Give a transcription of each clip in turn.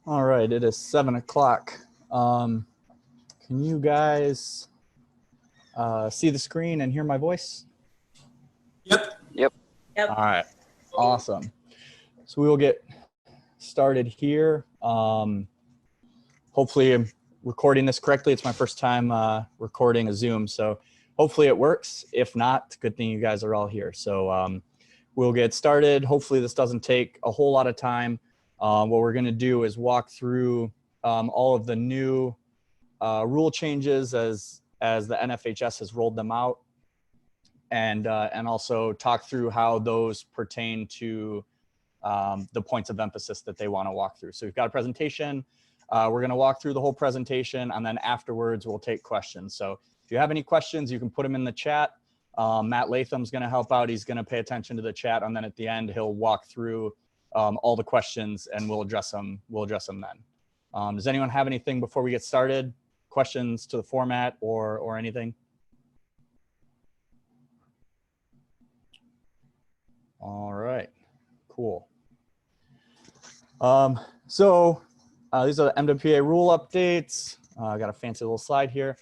All right, it is 7 o'clock. Can you guys see the screen and hear my voice? Yep. All right, awesome. So we will get started here. Hopefully I'm recording this correctly. It's my first time recording a Zoom, so hopefully it works. If not, good thing you guys are all here. So we'll get started. Hopefully this doesn't take a whole lot of time. What we're going to do is walk through all of the new rule changes as the NFHS has rolled them out, and also talk through how those pertain to the points of emphasis that they want to walk through. So we've got a presentation. We're going to walk through the whole presentation, and then afterwards we'll take questions. So if you have any questions, you can put them in the chat. Matt Latham's going to help out. He's going to pay attention to the chat, and then at the end he'll walk through all the questions, and we'll address them. We'll address them then. Does anyone have anything before we get started? Questions to the format or anything? All right, cool. So these are the MWPA rule updates. I got a fancy little slide here.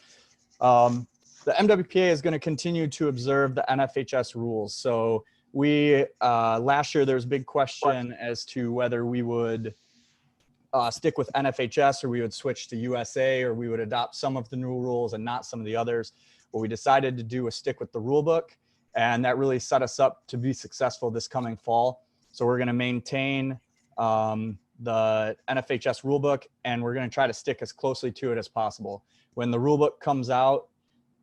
The MWPA is going to continue to observe the NFHS rules. So we last year there was a big question as to whether we would stick with NFHS or we would switch to USA, or we would adopt some of the new rules and not some of the others. What we decided to do was stick with the rule book, and that really set us up to be successful this coming fall. So we're going to maintain the NFHS rulebook, and we're going to try to stick as closely to it as possible. When the rulebook comes out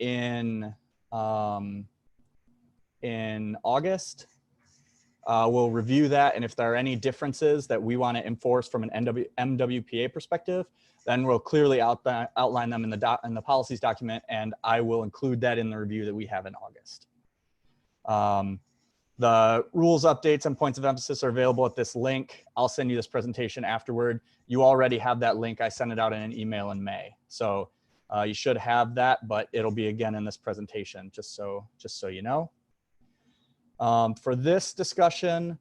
in August, we'll review that, and if there are any differences that we want to enforce from an MWPA perspective, then we'll clearly outline them in the policies document, and I will include that in the review that we have in August. The rules updates and points of emphasis are available at this link. I'll send you this presentation afterward. You already have that link. I sent it out in an email in May. So you should have that, but it'll be again in this presentation, just so you know. For this discussion,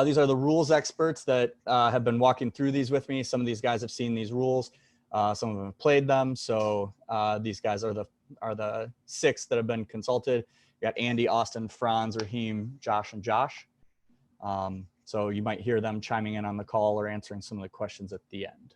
these are the rules experts that have been walking through these with me. Some of these guys have seen these rules. Some of them have played them. So these guys are the 6 that have been consulted. You got Andy, Austin, Franz, Raheem, Josh, and Josh. So you might hear them chiming in on the call or answering some of the questions at the end.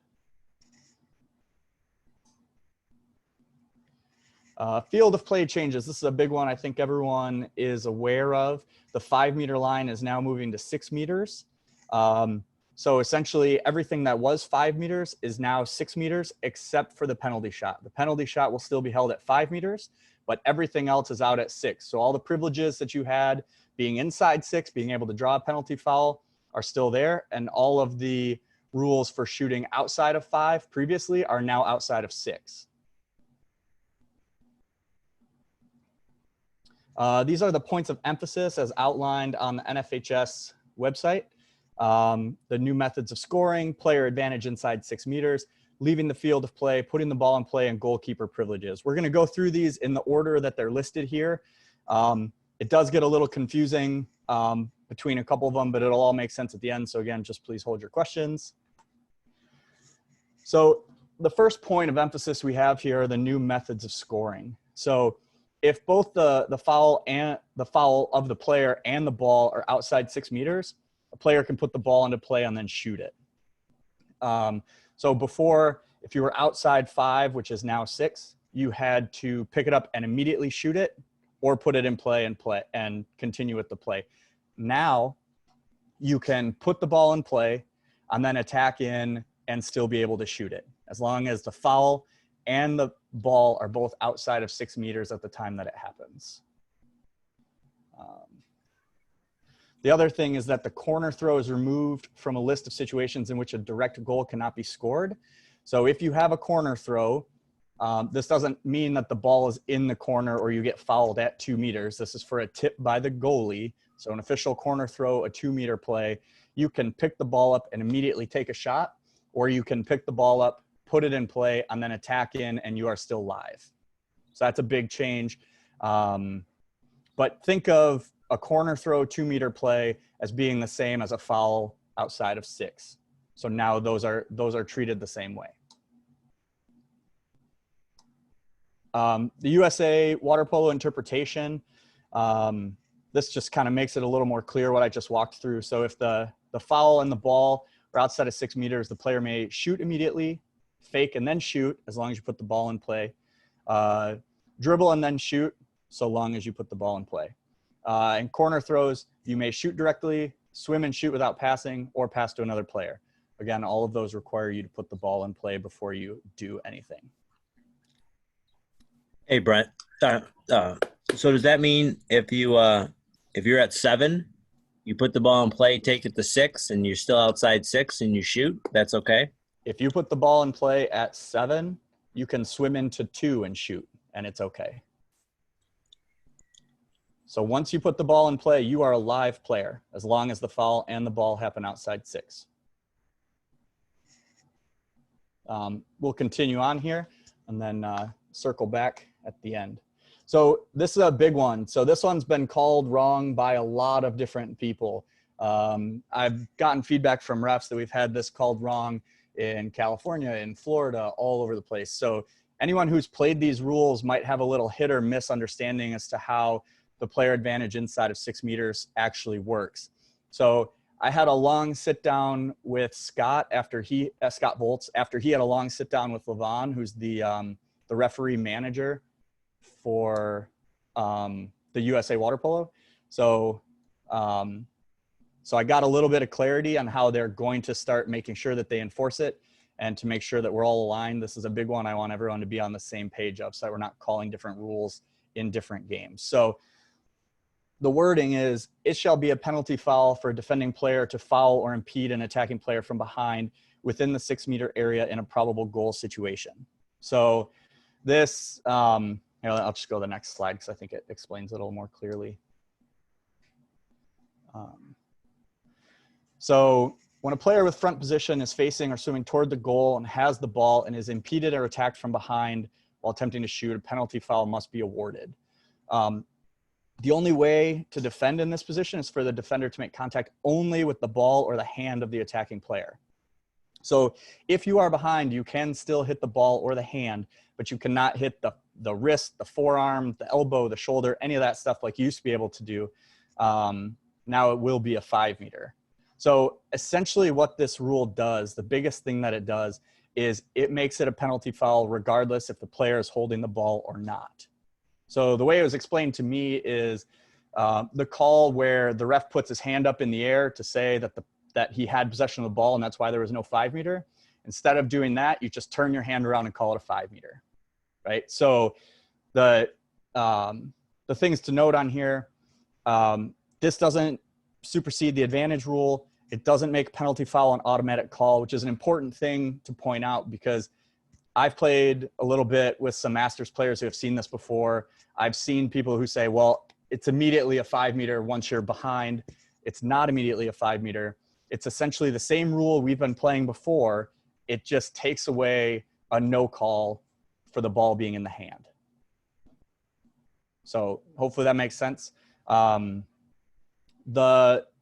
Field of play changes. This is a big one I think everyone is aware of. The 5-meter line is now moving to 6 meters. So essentially everything that was 5 meters is now 6 meters, except for the penalty shot. The penalty shot will still be held at 5 meters, but everything else is out at 6. So all the privileges that you had being inside 6, being able to draw a penalty foul, are still there. And all of the rules for shooting outside of 5 previously are now outside of 6. These are the points of emphasis as outlined on the NFHS website. The new methods of scoring: player advantage inside 6 meters, leaving the field of play, putting the ball in play, and goalkeeper privileges. We're going to go through these in the order that they're listed here. It does get a little confusing between a couple of them, but it'll all make sense at the end. So again, just please hold your questions. So the first point of emphasis we have here are the new methods of scoring. So if both the foul of the player and the ball are outside 6 meters, a player can put the ball into play and then shoot it. So before, if you were outside 5, which is now 6, you had to pick it up and immediately shoot it, or put it in play and continue with the play. Now you can put the ball in play and then attack in and still be able to shoot it, as long as the foul and the ball are both outside of 6 meters at the time that it happens. The other thing is that the corner throw is removed from a list of situations in which a direct goal cannot be scored. So if you have a corner throw, this doesn't mean that the ball is in the corner or you get fouled at 2 meters. This is for a tip by the goalie. So an official corner throw, a 2-meter play, you can pick the ball up and immediately take a shot, or you can pick the ball up, put it in play, and then attack in, and you are still live. So that's a big change. But think of a corner throw 2-meter play as being the same as a foul outside of 6. So now those are treated the same way. The USA water polo interpretation, this just kind of makes it a little more clear what I just walked through. So if the foul and the ball are outside of 6 meters, the player may shoot immediately, fake and then shoot as long as you put the ball in play, dribble and then shoot so long as you put the ball in play. In corner throws, you may shoot directly, swim and shoot without passing, or pass to another player. Again, all of those require you to put the ball in play before you do anything. Hey, Brent. So does that mean if you're at 7, you put the ball in play, take it to 6, and you're still outside 6 and you shoot, that's okay? If you put the ball in play at 7, you can swim into 2 and shoot, and it's okay. So once you put the ball in play, you are a live player as long as the foul and the ball happen outside 6. We'll continue on here and then circle back at the end. So this is a big one. So this one's been called wrong by a lot of different people. I've gotten feedback from refs that we've had this called wrong in California, in Florida, all over the place. So anyone who's played these rules might have a little hit or misunderstanding as to how the player advantage inside of 6 meters actually works. So I had a long sit down with Scott Scott Volz, after he had a long sit down with Levon, who's the referee manager for the USA water polo. So I got a little bit of clarity on how they're going to start making sure that they enforce it, and to make sure that we're all aligned. This is a big one I want everyone to be on the same page of, so that we're not calling different rules in different games. So the wording is, it shall be a penalty foul for a defending player to foul or impede an attacking player from behind within the 6 meter area in a probable goal situation. So this, I'll just go to the next slide because I think it explains it a little more clearly. So when a player with front position is facing or swimming toward the goal and has the ball and is impeded or attacked from behind while attempting to shoot, a penalty foul must be awarded. The only way to defend in this position is for the defender to make contact only with the ball or the hand of the attacking player. So if you are behind, you can still hit the ball or the hand, but you cannot hit the wrist, the forearm, the elbow, the shoulder, any of that stuff like you used to be able to do. Now it will be a 5 meter. So essentially what this rule does, the biggest thing that it does, is it makes it a penalty foul regardless if the player is holding the ball or not. So the way it was explained to me is the call where the ref puts his hand up in the air to say that he had possession of the ball and that's why there was no 5 meter. Instead of doing that, you just turn your hand around and call it a 5 meter, right? So the things to note on here, this doesn't supersede the advantage rule. It doesn't make penalty foul an automatic call, which is an important thing to point out because I've played a little bit with some Masters players who have seen this before. I've seen people who say, well, it's immediately a 5 meter once you're behind. It's not immediately a 5 meter. It's essentially the same rule we've been playing before. It just takes away a no call for the ball being in the hand. So hopefully that makes sense.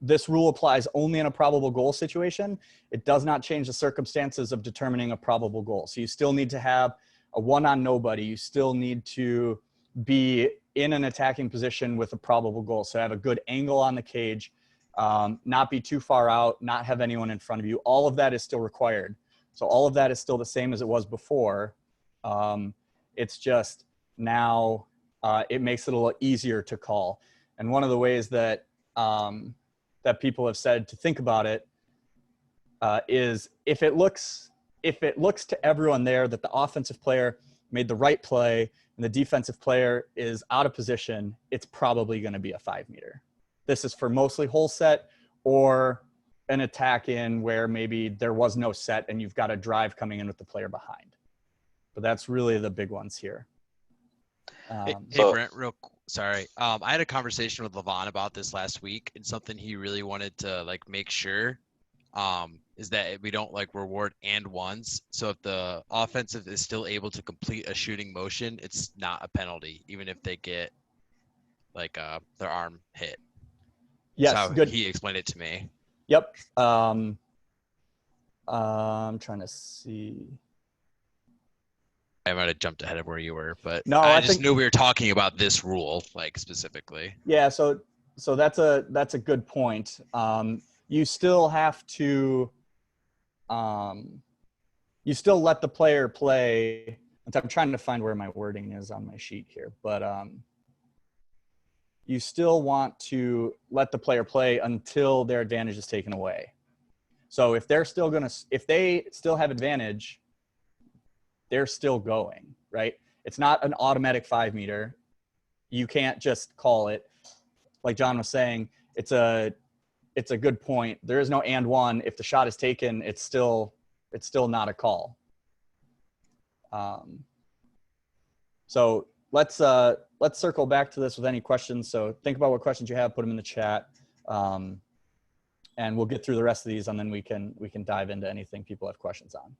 This rule applies only in a probable goal situation. It does not change the circumstances of determining a probable goal. So you still need to have a 1 on nobody. You still need to be in an attacking position with a probable goal. So have a good angle on the cage, not be too far out, not have anyone in front of you. All of that is still required. So all of that is still the same as it was before. It's just now it makes it a little easier to call. And one of the ways that that people have said to think about it is if it looks to everyone there that the offensive player made the right play and the defensive player is out of position, it's probably going to be a 5 meter. This is for mostly whole set or an attack in where maybe there was no set and you've got a drive coming in with the player behind. But that's really the big ones here. Hey, Brent, sorry. I had a conversation with Levon about this last week, and something he really wanted to make sure is that we don't reward and ones. So if the offensive is still able to complete a shooting motion, it's not a penalty, even if they get their arm hit. Yes, that's how good. He explained it to me. Yep. I'm trying to see. I might have jumped ahead of where you were, but no, I just knew we were talking about this rule, like specifically. Yeah, so that's a good point. You still have to, you still let the player play. I'm trying to find where my wording is on my sheet here, but you still want to let the player play until their advantage is taken away. So if they still have advantage, they're still going, right? It's not an automatic 5 meter. You can't just call it. Like John was saying, it's a good point. There is no and one. If the shot is taken, it's still not a call. So let's circle back to this with any questions. So think about what questions you have, put them in the chat, and we'll get through the rest of these, and then we can dive into anything people have questions on.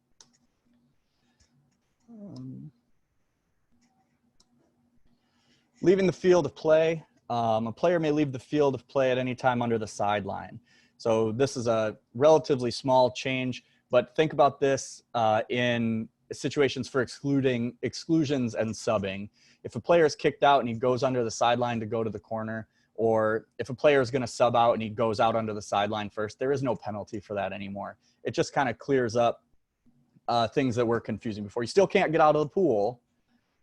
Leaving the field of play. A player may leave the field of play at any time under the sideline. So this is a relatively small change, but think about this in situations for exclusions and subbing. If a player is kicked out and he goes under the sideline to go to the corner, or if a player is going to sub out and he goes out under the sideline first, there is no penalty for that anymore. It just kind of clears up things that were confusing before. You still can't get out of the pool,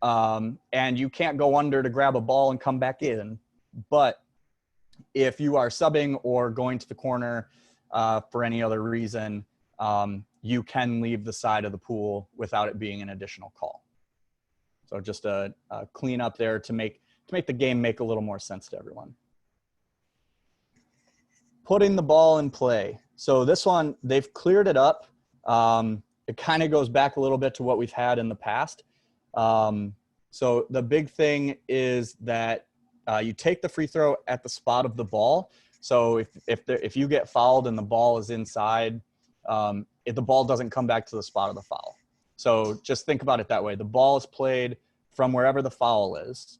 and you can't go under to grab a ball and come back in. But if you are subbing or going to the corner for any other reason, you can leave the side of the pool without it being an additional call. So just a clean up there to make the game make a little more sense to everyone. Putting the ball in play. So this one, they've cleared it up. It kind of goes back a little bit to what we've had in the past. So the big thing is that you take the free throw at the spot of the ball. So if you get fouled and the ball is inside, if the ball doesn't come back to the spot of the foul. So just think about it that way. The ball is played from wherever the foul is,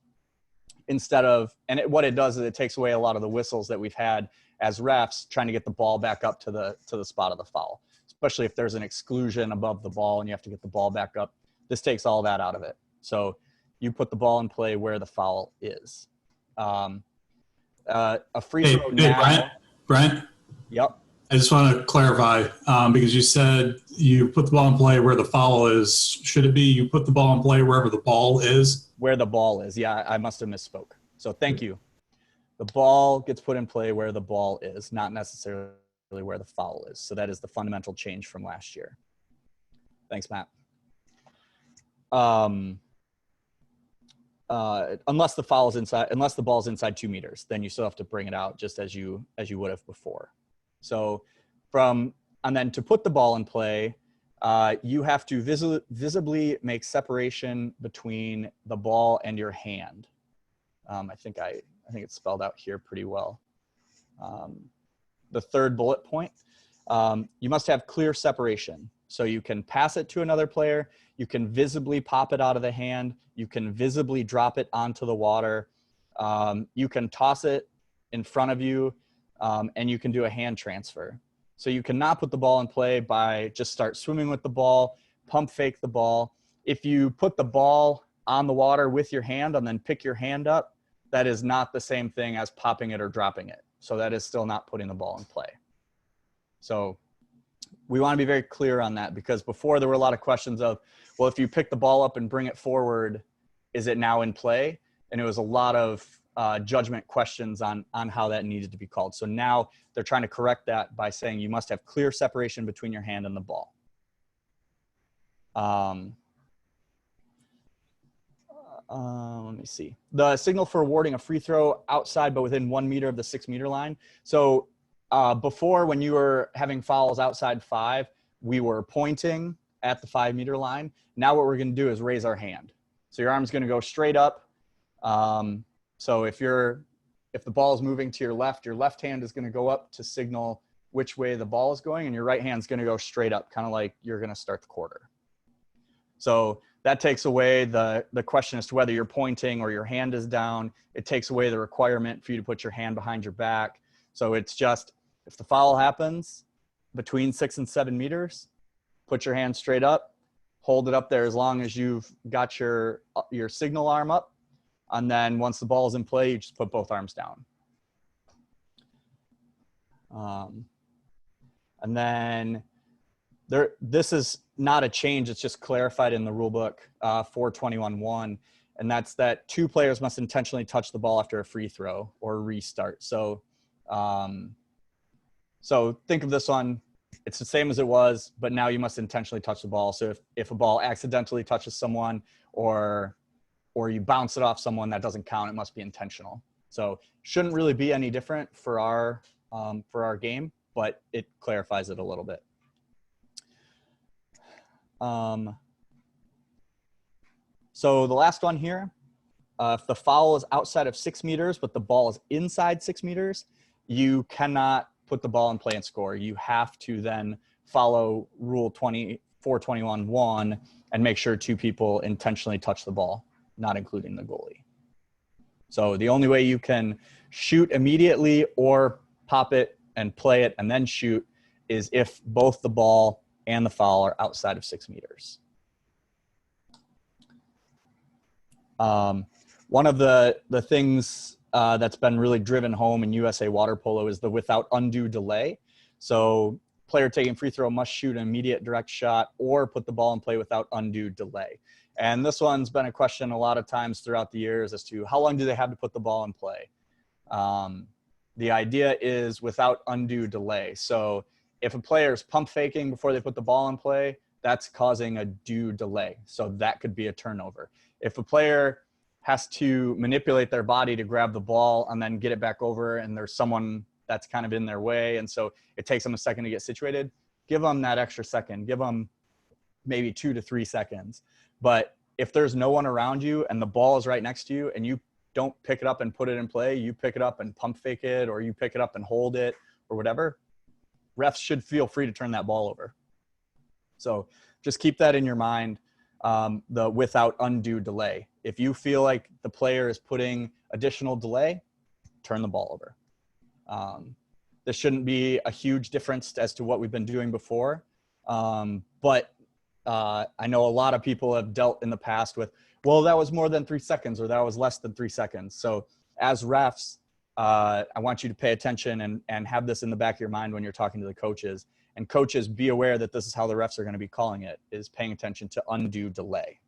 instead of, and what it does is it takes away a lot of the whistles that we've had as refs trying to get the ball back up to the spot of the foul, especially if there's an exclusion above the ball and you have to get the ball back up. This takes all that out of it. So you put the ball in play where the foul is. A free throw now. Brent? Yep. I just want to clarify, because you said you put the ball in play where the foul is. Should it be you put the ball in play wherever the ball is? Where the ball is. Yeah, I must have misspoke. So thank you. The ball gets put in play where the ball is, not necessarily where the foul is. So that is the fundamental change from last year. Thanks, Matt. Unless the foul is inside, unless the ball is inside 2 meters, then you still have to bring it out just as you would have before. So and then to put the ball in play, you have to visibly make separation between the ball and your hand. I think it's spelled out here pretty well. The third bullet point, you must have clear separation. So you can pass it to another player, you can visibly pop it out of the hand, you can visibly drop it onto the water, you can toss it in front of you, and you can do a hand transfer. So you cannot put the ball in play by just start swimming with the ball, pump fake the ball. If you put the ball on the water with your hand and then pick your hand up, that is not the same thing as popping it or dropping it. So that is still not putting the ball in play. So we want to be very clear on that, because before there were a lot of questions of, well, if you pick the ball up and bring it forward, is it now in play? And it was a lot of judgment questions on how that needed to be called. So now they're trying to correct that by saying you must have clear separation between your hand and the ball. Let me see. The signal for awarding a free throw outside but within 1 meter of the 6 meter line. So before, when you were having fouls outside 5, we were pointing at the 5 meter line. Now what we're going to do is raise our hand. So your arm's going to go straight up. So if the ball is moving to your left hand is going to go up to signal which way the ball is going, and your right hand is going to go straight up, kind of like you're going to start the quarter. So that takes away the question as to whether you're pointing or your hand is down. It takes away the requirement for you to put your hand behind your back. So it's just, if the foul happens between 6 and 7 meters, put your hand straight up, hold it up there as long as you've got your signal arm up. And then once the ball is in play, you just put both arms down. And then this is not a change. It's just clarified in the rule book 421.1. And that's that 2 players must intentionally touch the ball after a free throw or restart. So, so think of this one. It's the same as it was, but now you must intentionally touch the ball. So if a ball accidentally touches someone or you bounce it off someone, that doesn't count. It must be intentional. So shouldn't really be any different for our game, but it clarifies it a little bit. So the last one here, if the foul is outside of 6 meters, but the ball is inside 6 meters, you cannot put the ball in play and score. You have to then follow rule 421.1 and make sure 2 people intentionally touch the ball, not including the goalie. So the only way you can shoot immediately or pop it and play it and then shoot is if both the ball and the foul are outside of 6 meters. One of the things that's been really driven home in USA water polo is the without undue delay. So player taking free throw must shoot an immediate direct shot or put the ball in play without undue delay. And this one's been a question a lot of times throughout the years as to how long do they have to put the ball in play? The idea is without undue delay. So if a player is pump faking before they put the ball in play, that's causing a due delay. So that could be a turnover. If a player has to manipulate their body to grab the ball and then get it back over and there's someone that's kind of in their way and so it takes them a second to get situated, give them that extra second. Give them maybe 2 to 3 seconds. But if there's no one around you and the ball is right next to you and you don't pick it up and put it in play, you pick it up and pump fake it, or you pick it up and hold it or whatever, refs should feel free to turn that ball over. So just keep that in your mind, the without undue delay. If you feel like the player is putting additional delay, turn the ball over. This shouldn't be a huge difference as to what we've been doing before. But I know a lot of people have dealt in the past with, well, that was more than 3 seconds or that was less than 3 seconds. So as refs, I want you to pay attention and have this in the back of your mind when you're talking to the coaches. And coaches, be aware that this is how the refs are going to be calling it, is paying attention to undue delay.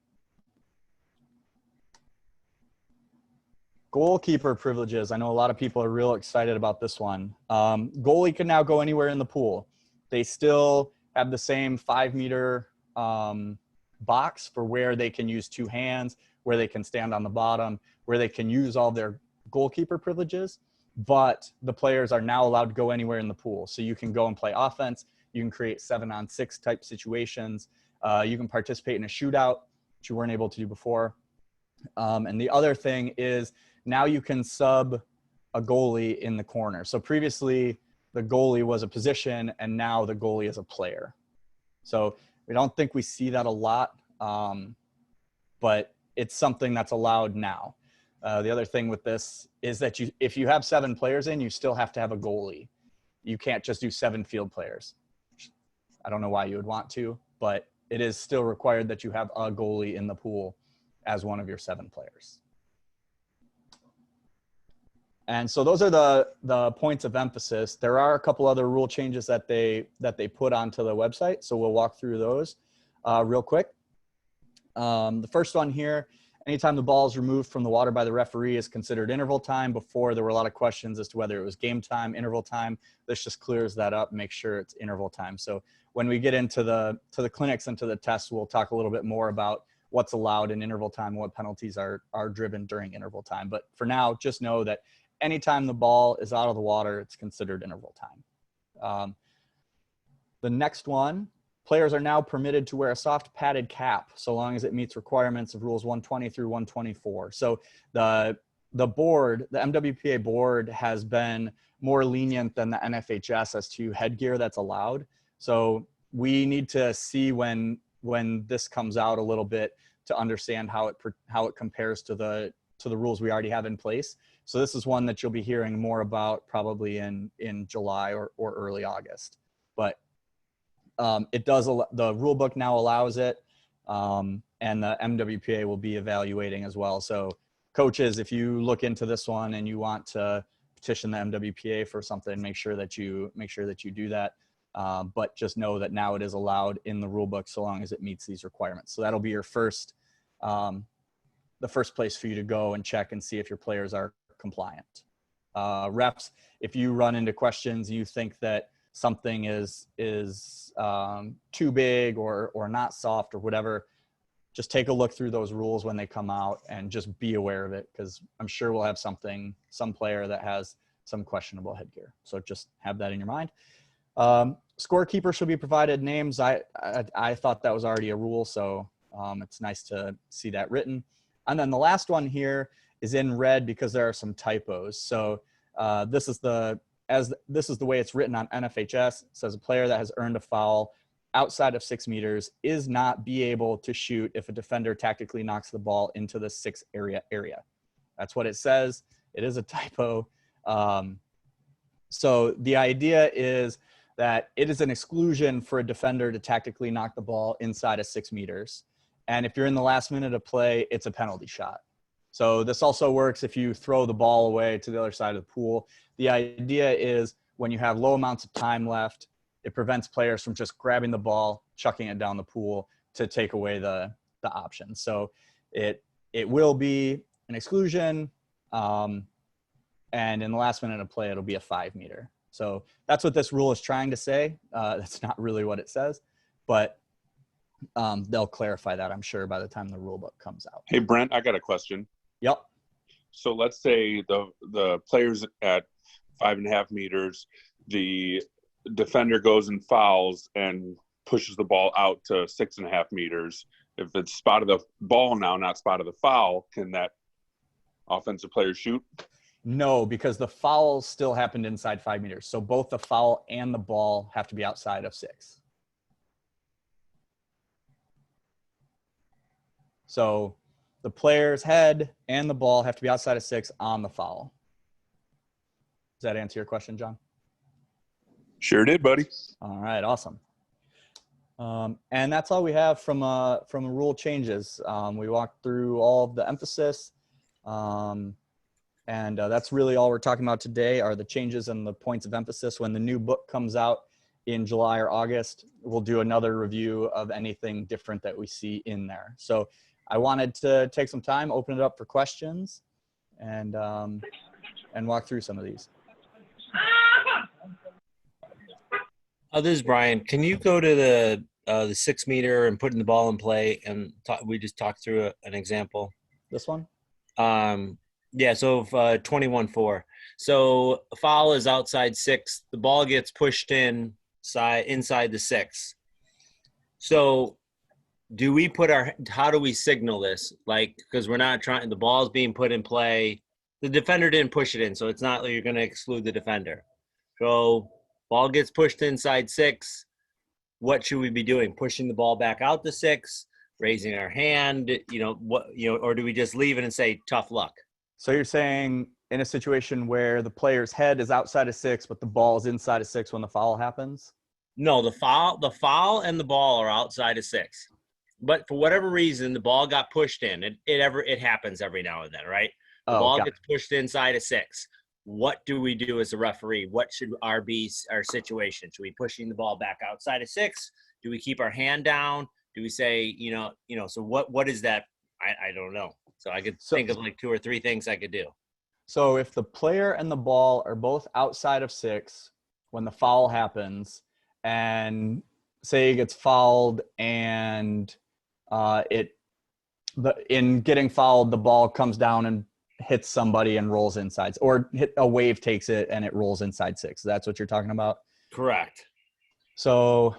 Goalkeeper privileges. I know a lot of people are real excited about this one. Goalie can now go anywhere in the pool. They still have the same 5 meter box for where they can use 2 hands, where they can stand on the bottom, where they can use all their goalkeeper privileges, but the players are now allowed to go anywhere in the pool. So you can go and play offense. You can create 7-on-6 type situations. You can participate in a shootout, which you weren't able to do before. And the other thing is now you can sub a goalie in the corner. So previously the goalie was a position and now the goalie is a player. So we don't think we see that a lot, but it's something that's allowed now. The other thing with this is that if you have 7 players in, you still have to have a goalie. You can't just do 7 field players. I don't know why you would want to, but it is still required that you have a goalie in the pool as one of your 7 players. And so those are the points of emphasis. There are a couple other rule changes that they put onto the website. So we'll walk through those real quick. The first one here, anytime the ball is removed from the water by the referee is considered interval time. Before, there were a lot of questions as to whether it was game time, interval time. This just clears that up, make sure it's interval time. So when we get into the clinics and to the tests, we'll talk a little bit more about what's allowed in interval time, what penalties are driven during interval time. But for now, just know that anytime the ball is out of the water, it's considered interval time. The next one, players are now permitted to wear a soft padded cap so long as it meets requirements of rules 120 through 124. So the board, the MWPA board, has been more lenient than the NFHS as to headgear that's allowed. So we need to see when this comes out a little bit to understand how it compares to the rules we already have in place. So this is one that you'll be hearing more about probably in July or early August. But it does, the rule book now allows it. And the MWPA will be evaluating as well. So coaches, if you look into this one and you want to petition the MWPA for something, make sure that you do that. But just know that now it is allowed in the rule book so long as it meets these requirements. So that'll be your first, the first place for you to go and check and see if your players are compliant. Refs, if you run into questions, you think that something is too big or not soft or whatever, just take a look through those rules when they come out and just be aware of it, because I'm sure we'll have some player that has some questionable headgear. So just have that in your mind. Scorekeeper should be provided names. I thought that was already a rule, so it's nice to see that written. And then the last one here is in red because there are some typos. So this is the way it's written on NFHS. It says a player that has earned a foul outside of 6 meters is not be able to shoot if a defender tactically knocks the ball into the 6 area. That's what it says. It is a typo. So the idea is that it is an exclusion for a defender to tactically knock the ball inside of 6 meters. And if you're in the last minute of play, it's a penalty shot. So this also works if you throw the ball away to the other side of the pool. The idea is when you have low amounts of time left, it prevents players from just grabbing the ball, chucking it down the pool to take away the option. So it will be an exclusion. And in the last minute of play, it'll be a 5 meter. So that's what this rule is trying to say. That's not really what it says, but they'll clarify that, I'm sure, by the time the rule book comes out. Hey, Brent, I got a question. Yep. So let's say the player's at 5.5 meters, the defender goes and fouls and pushes the ball out to 6.5 meters. If it's spot of the ball now, not spot of the foul, can that offensive player shoot? No, because the foul still happened inside 5 meters. So both the foul and the ball have to be outside of 6. So the player's head and the ball have to be outside of 6 on the foul. Does that answer your question, John? Sure did, buddy. All right, awesome. And that's all we have from rule changes. We walked through all of the emphasis, and that's really all we're talking about today are the changes and the points of emphasis. When the new book comes out in July or August, we'll do another review of anything different that we see in there. So I wanted to take some time, open it up for questions, and walk through some of these. This is Brian. Can you go to the 6 meter and putting the ball in play and we just talked through an example? This one? Yeah. So 21-4. So a foul is outside 6. The ball gets pushed inside the 6. So do we how do we signal this? Like, because we're not trying, the ball's being put in play. The defender didn't push it in. So it's not like you're going to exclude the defender. So ball gets pushed inside 6. What should we be doing? Pushing the ball back out to 6, raising our hand, or do we just leave it and say tough luck? So you're saying in a situation where the player's head is outside of 6, but the ball is inside of 6 when the foul happens? No, the foul and the ball are outside of 6. But for whatever reason, the ball got pushed in. It happens every now and then, right? The ball gets pushed inside of 6. What do we do as a referee? What should our situation? Should we pushing the ball back outside of 6? Do we keep our hand down? Do we say, so what is that? I don't know. So I could think of like 2 or 3 things I could do. So if the player and the ball are both outside of 6 when the foul happens, and say it gets fouled and in getting fouled, the ball comes down and hits somebody and rolls inside, or a wave takes it and it rolls inside 6. That's what you're talking about? Correct. So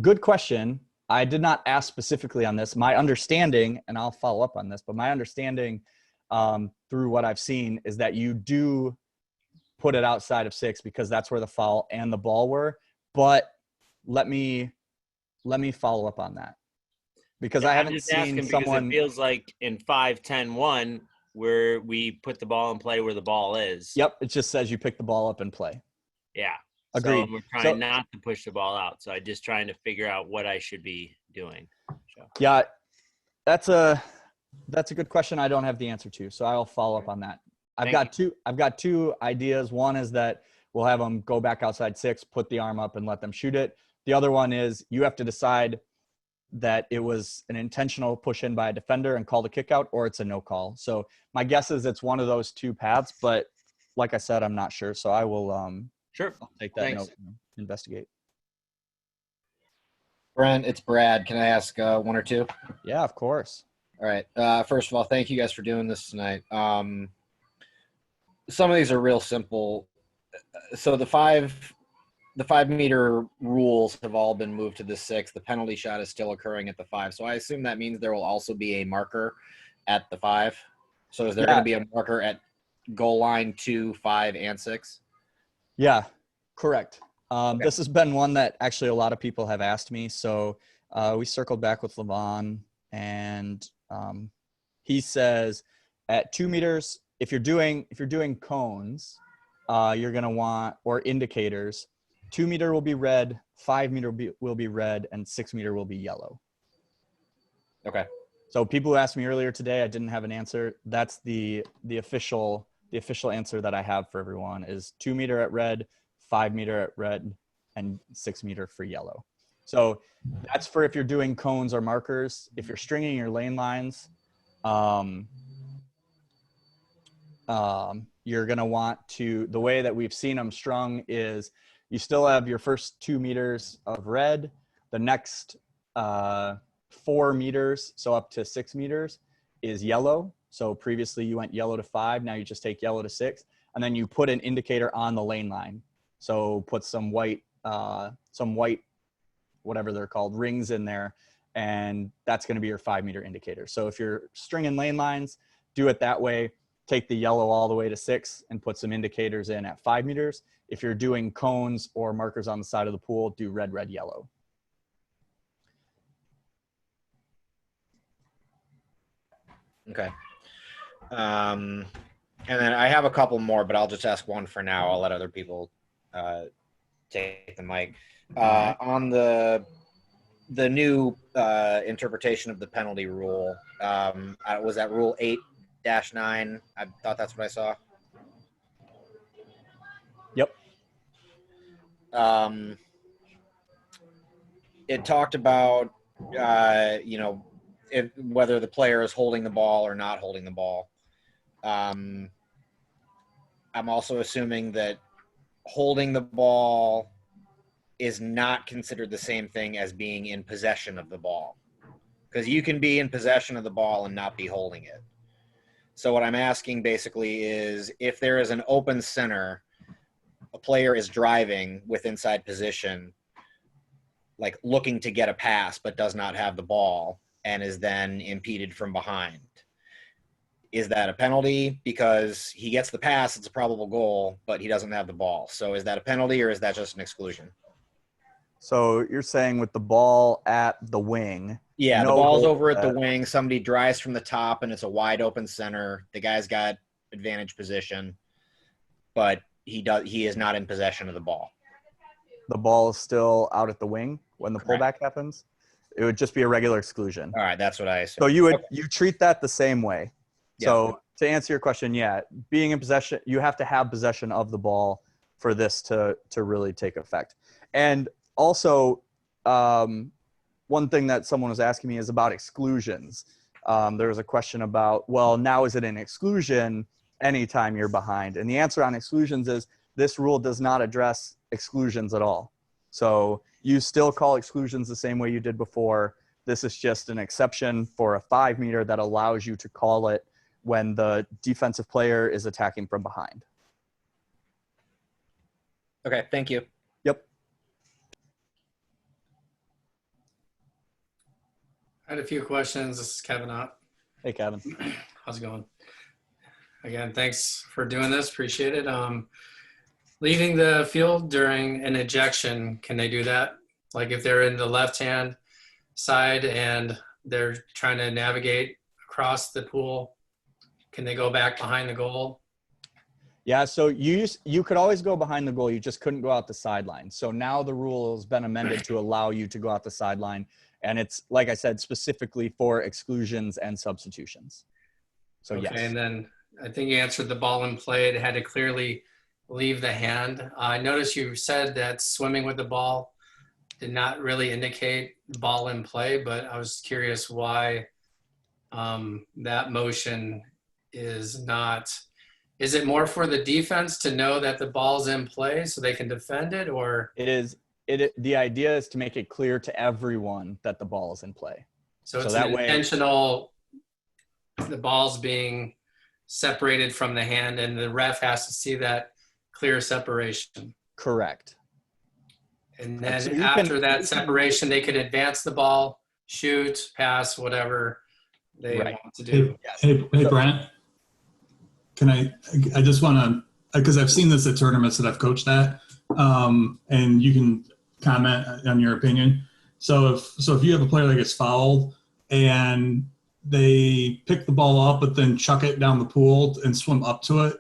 good question. I did not ask specifically on this. My understanding, and I'll follow up on this, but my understanding through what I've seen is that you do put it outside of 6 because that's where the foul and the ball were. But let me follow up on that, because I haven't seen someone. It feels like in 5-10-1 where we put the ball in play where the ball is. Yep, it just says you pick the ball up and play. Yeah. Agreed. So we're trying not to push the ball out. So I'm just trying to figure out what I should be doing. So. Yeah, that's a good question. I don't have the answer to, so I'll follow up on that. I've got two ideas. One is that we'll have them go back outside 6, put the arm up, and let them shoot it. The other one is you have to decide that it was an intentional push in by a defender and call the kick out, or it's a no call. So my guess is it's one of those two paths, but like I said, I'm not sure. So I will I'll take that note and investigate. Brent, it's Brad. Can I ask one or two? Yeah, of course. All right. First of all, thank you guys for doing this tonight. Some of these are real simple. So the 5-meter rules have all been moved to the 6. The penalty shot is still occurring at the 5. So I assume that means there will also be a marker at the 5. So is there going to be a marker at goal line 2, 5, and 6? Yeah, correct. Okay. This has been one that actually a lot of people have asked me. So we circled back with Levon, and he says at 2 meters, if you're doing cones, you're going to want, or indicators, 2 meter will be red, 5 meter will be red, and 6 meter will be yellow. Okay. So people who asked me earlier today, I didn't have an answer. That's the official answer that I have for everyone is 2 meter at red, 5 meter at red, and 6 meter for yellow. So that's for if you're doing cones or markers. If you're stringing your lane lines, you're going to want to, the way that we've seen them strung is you still have your first 2 meters of red, the next 4 meters, so up to 6 meters, is yellow. So previously you went yellow to 5, now you just take yellow to 6, and then you put an indicator on the lane line. So put some white, whatever they're called, rings in there, and that's going to be your 5 meter indicator. So if you're stringing lane lines, do it that way. Take the yellow all the way to 6 and put some indicators in at 5 meters. If you're doing cones or markers on the side of the pool, do red, red, yellow. Okay. And then I have a couple more, but I'll just ask one for now. I'll let other people take the mic. On the new interpretation of the penalty rule, was that rule 8-9? I thought that's what I saw. Yep. It talked about, whether the player is holding the ball or not holding the ball. I'm also assuming that holding the ball is not considered the same thing as being in possession of the ball, because you can be in possession of the ball and not be holding it. So what I'm asking basically is, if there is an open center, a player is driving with inside position, like looking to get a pass, but does not have the ball and is then impeded from behind. Is that a penalty? Because he gets the pass, it's a probable goal, but he doesn't have the ball. So is that a penalty, or is that just an exclusion? So you're saying with the ball at the wing. Yeah, the ball's over at the wing. Somebody drives from the top and it's a wide open center. The guy's got advantage position, but he is not in possession of the ball. The ball is still out at the wing when the pullback happens. It would just be a regular exclusion. All right, that's what I assume. So you treat that the same way. Yeah. So to answer your question, being in possession, you have to have possession of the ball for this to really take effect. And also, one thing that someone was asking me is about exclusions. There was a question about, well, now is it an exclusion anytime you're behind? And the answer on exclusions is this rule does not address exclusions at all. So you still call exclusions the same way you did before. This is just an exception for a 5 meter that allows you to call it when the defensive player is attacking from behind. Okay, thank you. Yep. I had a few questions. This is Kevin Ott. Hey, Kevin. How's it going? Again, thanks for doing this. Appreciate it. Leaving the field during an ejection, can they do that? Like if they're in the left-hand side and they're trying to navigate across the pool, can they go back behind the goal? Yeah, so you could always go behind the goal. You just couldn't go out the sideline. So now the rule has been amended to allow you to go out the sideline. And it's, like I said, specifically for exclusions and substitutions. So Okay, yes. and then I think you answered the ball in play. It had to clearly leave the hand. I noticed you said that swimming with the ball did not really indicate ball in play, but I was curious why that motion is not. Is it more for the defense to know that the ball's in play so they can defend it, or? It is. The idea is to make it clear to everyone that the ball is in play. So it's that an way, intentional, the ball's being separated from the hand and the ref has to see that clear separation. correct. And then So after that separation, they could advance the ball, shoot, pass, whatever they Right. want to do. Hey, Brent, can I just want to, because I've seen this at tournaments that I've coached at, and you can comment on your opinion. So if you have a player that gets fouled and they pick the ball up but then chuck it down the pool and swim up to it,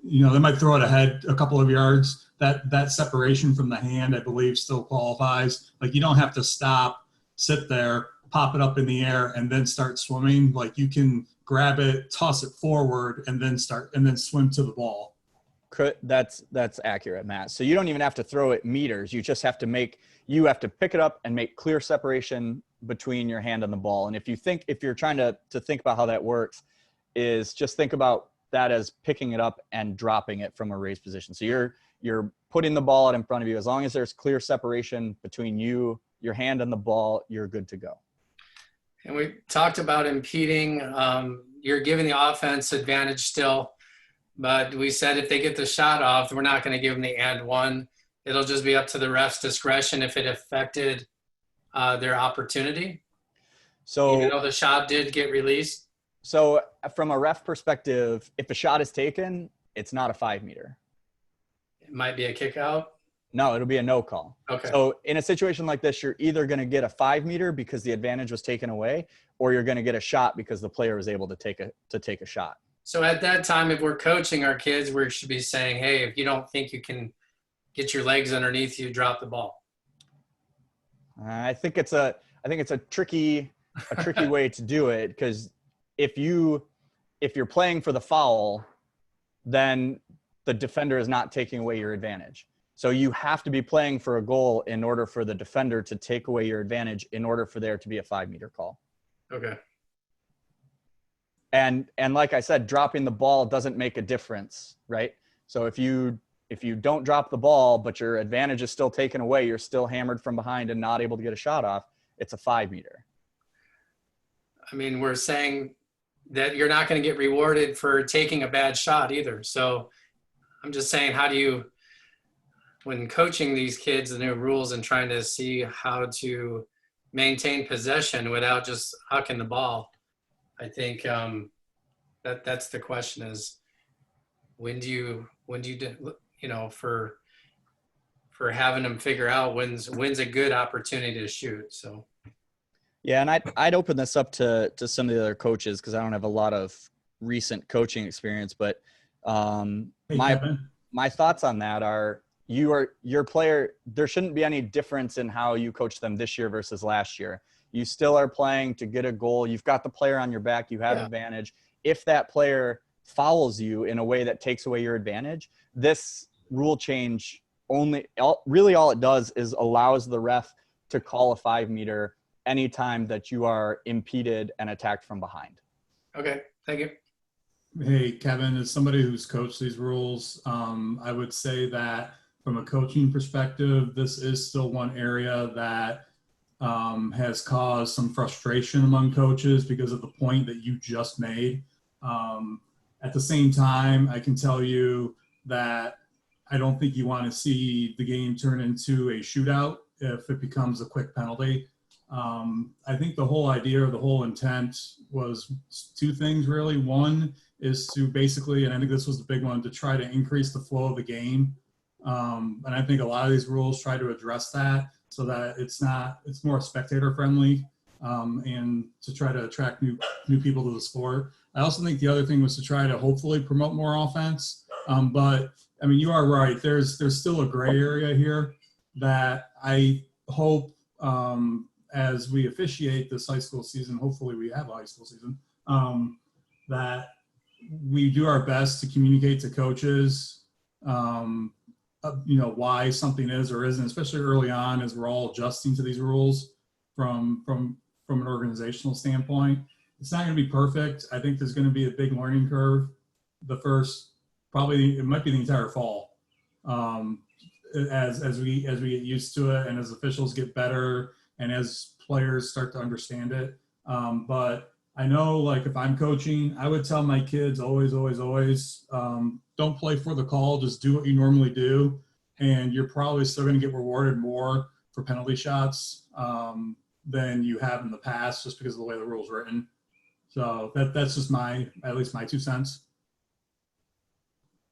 they might throw it ahead a couple of yards. That separation from the hand, I believe, still qualifies. Like, you don't have to stop, sit there, pop it up in the air, and then start swimming. Like, you can grab it, toss it forward, and then swim to the ball. That's accurate, Matt. So you don't even have to throw it meters. You just have to pick it up and make clear separation between your hand and the ball. And if you're trying to think about how that works, is just think about that as picking it up and dropping it from a raised position. So you're putting the ball out in front of you. As long as there's clear separation between your hand and the ball, you're good to go. And we talked about impeding. You're giving the offense advantage still, but we said if they get the shot off, we're not going to give them the and one. It'll just be up to the ref's discretion if it affected their opportunity. So even though the shot did get released. So from a ref perspective, if a shot is taken, it's not a 5 meter. It might be a kick out. No, it'll be a no call. Okay. So in a situation like this, you're either going to get a 5 meter because the advantage was taken away, or you're going to get a shot because the player was able to take a shot. So at that time, if we're coaching our kids, we should be saying, hey, if you don't think you can get your legs underneath you, drop the ball. I think it's a tricky way to do it, because if you're playing for the foul, then the defender is not taking away your advantage. So you have to be playing for a goal in order for the defender to take away your advantage in order for there to be a 5 meter call. Okay. And like I said, dropping the ball doesn't make a difference, right? So if you don't drop the ball, but your advantage is still taken away, you're still hammered from behind and not able to get a shot off, it's a 5 meter. I mean, we're saying that you're not going to get rewarded for taking a bad shot either. So I'm just saying, how do you, when coaching these kids, the new rules and trying to see how to maintain possession without just hucking the ball, I think that's the question is, when do you for having them figure out when's a good opportunity to shoot. So. Yeah, and I'd open this up to some of the other coaches, because I don't have a lot of recent coaching experience, but my thoughts on that are, your player, there shouldn't be any difference in how you coach them this year versus last year. You still are playing to get a goal. You've got the player on your back. You have advantage. If that player fouls you in a way that takes away your advantage, this rule change really all it does is allows the ref to call a 5 meter anytime that you are impeded and attacked from behind. Okay, thank you. Hey, Kevin, as somebody who's coached these rules, I would say that from a coaching perspective, this is still one area that has caused some frustration among coaches because of the point that you just made. At the same time, I can tell you that I don't think you want to see the game turn into a shootout if it becomes a quick penalty. I think the whole idea or the whole intent was 2 things really. One is to basically, and I think this was the big one, to try to increase the flow of the game. And I think a lot of these rules try to address that so that it's more spectator friendly, and to try to attract new people to the sport. I also think the other thing was to try to hopefully promote more offense. But I mean, you are right. There's still a gray area here that I hope as we officiate this high school season, hopefully we have a high school season, that we do our best to communicate to coaches, why something is or isn't, especially early on as we're all adjusting to these rules from an organizational standpoint. It's not going to be perfect. I think there's going to be a big learning curve. It might be the entire fall, as we get used to it and as officials get better and as players start to understand it. But I know, like, if I'm coaching, I would tell my kids always, don't play for the call. Just do what you normally do, and you're probably still going to get rewarded more for penalty shots than you have in the past, just because of the way the rule's written. So that's just at least my 2 cents.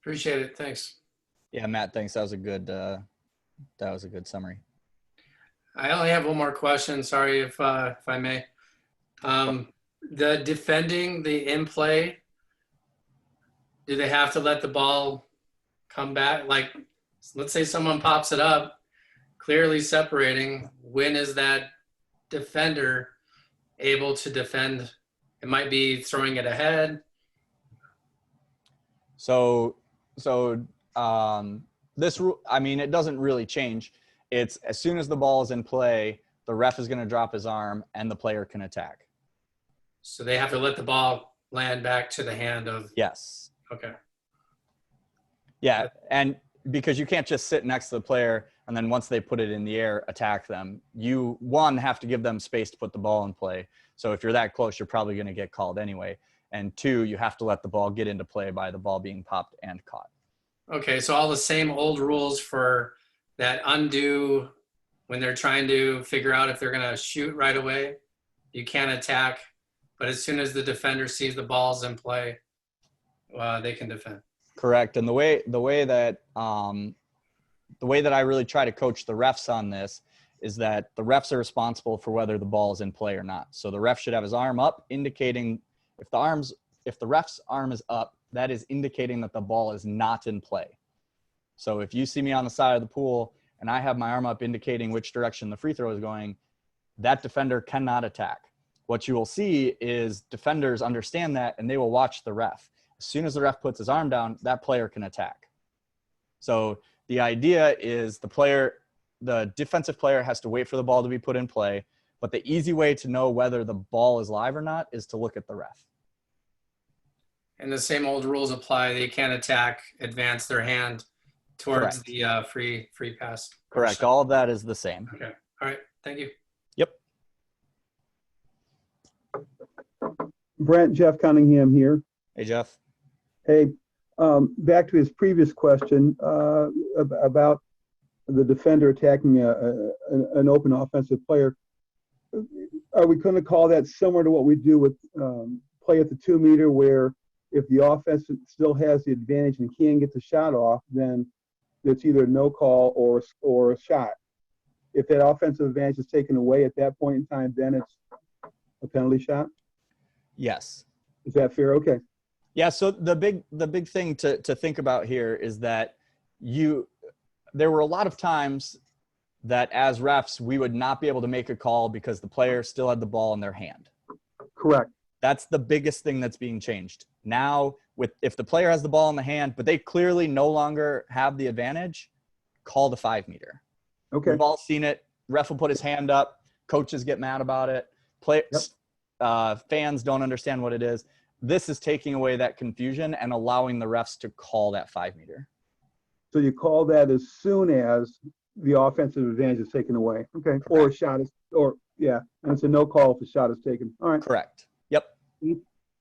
Appreciate it. Thanks. Yeah, Matt, thanks. That was a good summary. I only have one more question. Sorry if I may. The defending the in play, do they have to let the ball come back? Like, let's say someone pops it up, clearly separating. When is that defender able to defend? It might be throwing it ahead. So this rule, I mean, it doesn't really change. It's as soon as the ball is in play, the ref is going to drop his arm and the player can attack. So they have to let the ball land back to the hand of. Yes. Okay. Yeah, and because you can't just sit next to the player and then once they put it in the air, attack them. You, one, have to give them space to put the ball in play. So if you're that close, you're probably going to get called anyway. And two, you have to let the ball get into play by the ball being popped and caught. Okay, so all the same old rules for that undo when they're trying to figure out if they're going to shoot right away. You can't attack, but as soon as the defender sees the balls in play, they can defend. Correct. And the way that I really try to coach the refs on this is that the refs are responsible for whether the ball is in play or not. So the ref should have his arm up, indicating if the ref's arm is up, that is indicating that the ball is not in play. So if you see me on the side of the pool and I have my arm up indicating which direction the free throw is going, that defender cannot attack. What you will see is defenders understand that and they will watch the ref. As soon as the ref puts his arm down, that player can attack. So the idea is the defensive player has to wait for the ball to be put in play, but the easy way to know whether the ball is live or not is to look at the ref. And the same old rules apply. They can't attack, advance their hand towards Correct. the free pass. Correct. All of that is the same. Okay. All right. Thank you. Yep. Brent, Jeff Cunningham here. Hey, Jeff. Hey, back to his previous question about the defender attacking an open offensive player. Are we going to call that similar to what we do with play at the 2 meter, where if the offense still has the advantage and can get the shot off, then it's either no call or a shot? If that offensive advantage is taken away at that point in time, then it's a penalty shot? Yes. Is that fair? Okay. Yeah. So the big thing to think about here is that there were a lot of times that as refs, we would not be able to make a call because the player still had the ball in their hand. Correct. That's the biggest thing that's being changed. Now, if the player has the ball in the hand, but they clearly no longer have the advantage, call the 5 meter. Okay. We've all seen it. Ref will put his hand up. Coaches get mad about it. Fans don't understand what it is. This is taking away that confusion and allowing the refs to call that 5 meter. So you call that as soon as the offensive advantage is taken away. Okay. Correct. Or a shot is, and it's a no call if a shot is taken. All right. Correct. Yep. All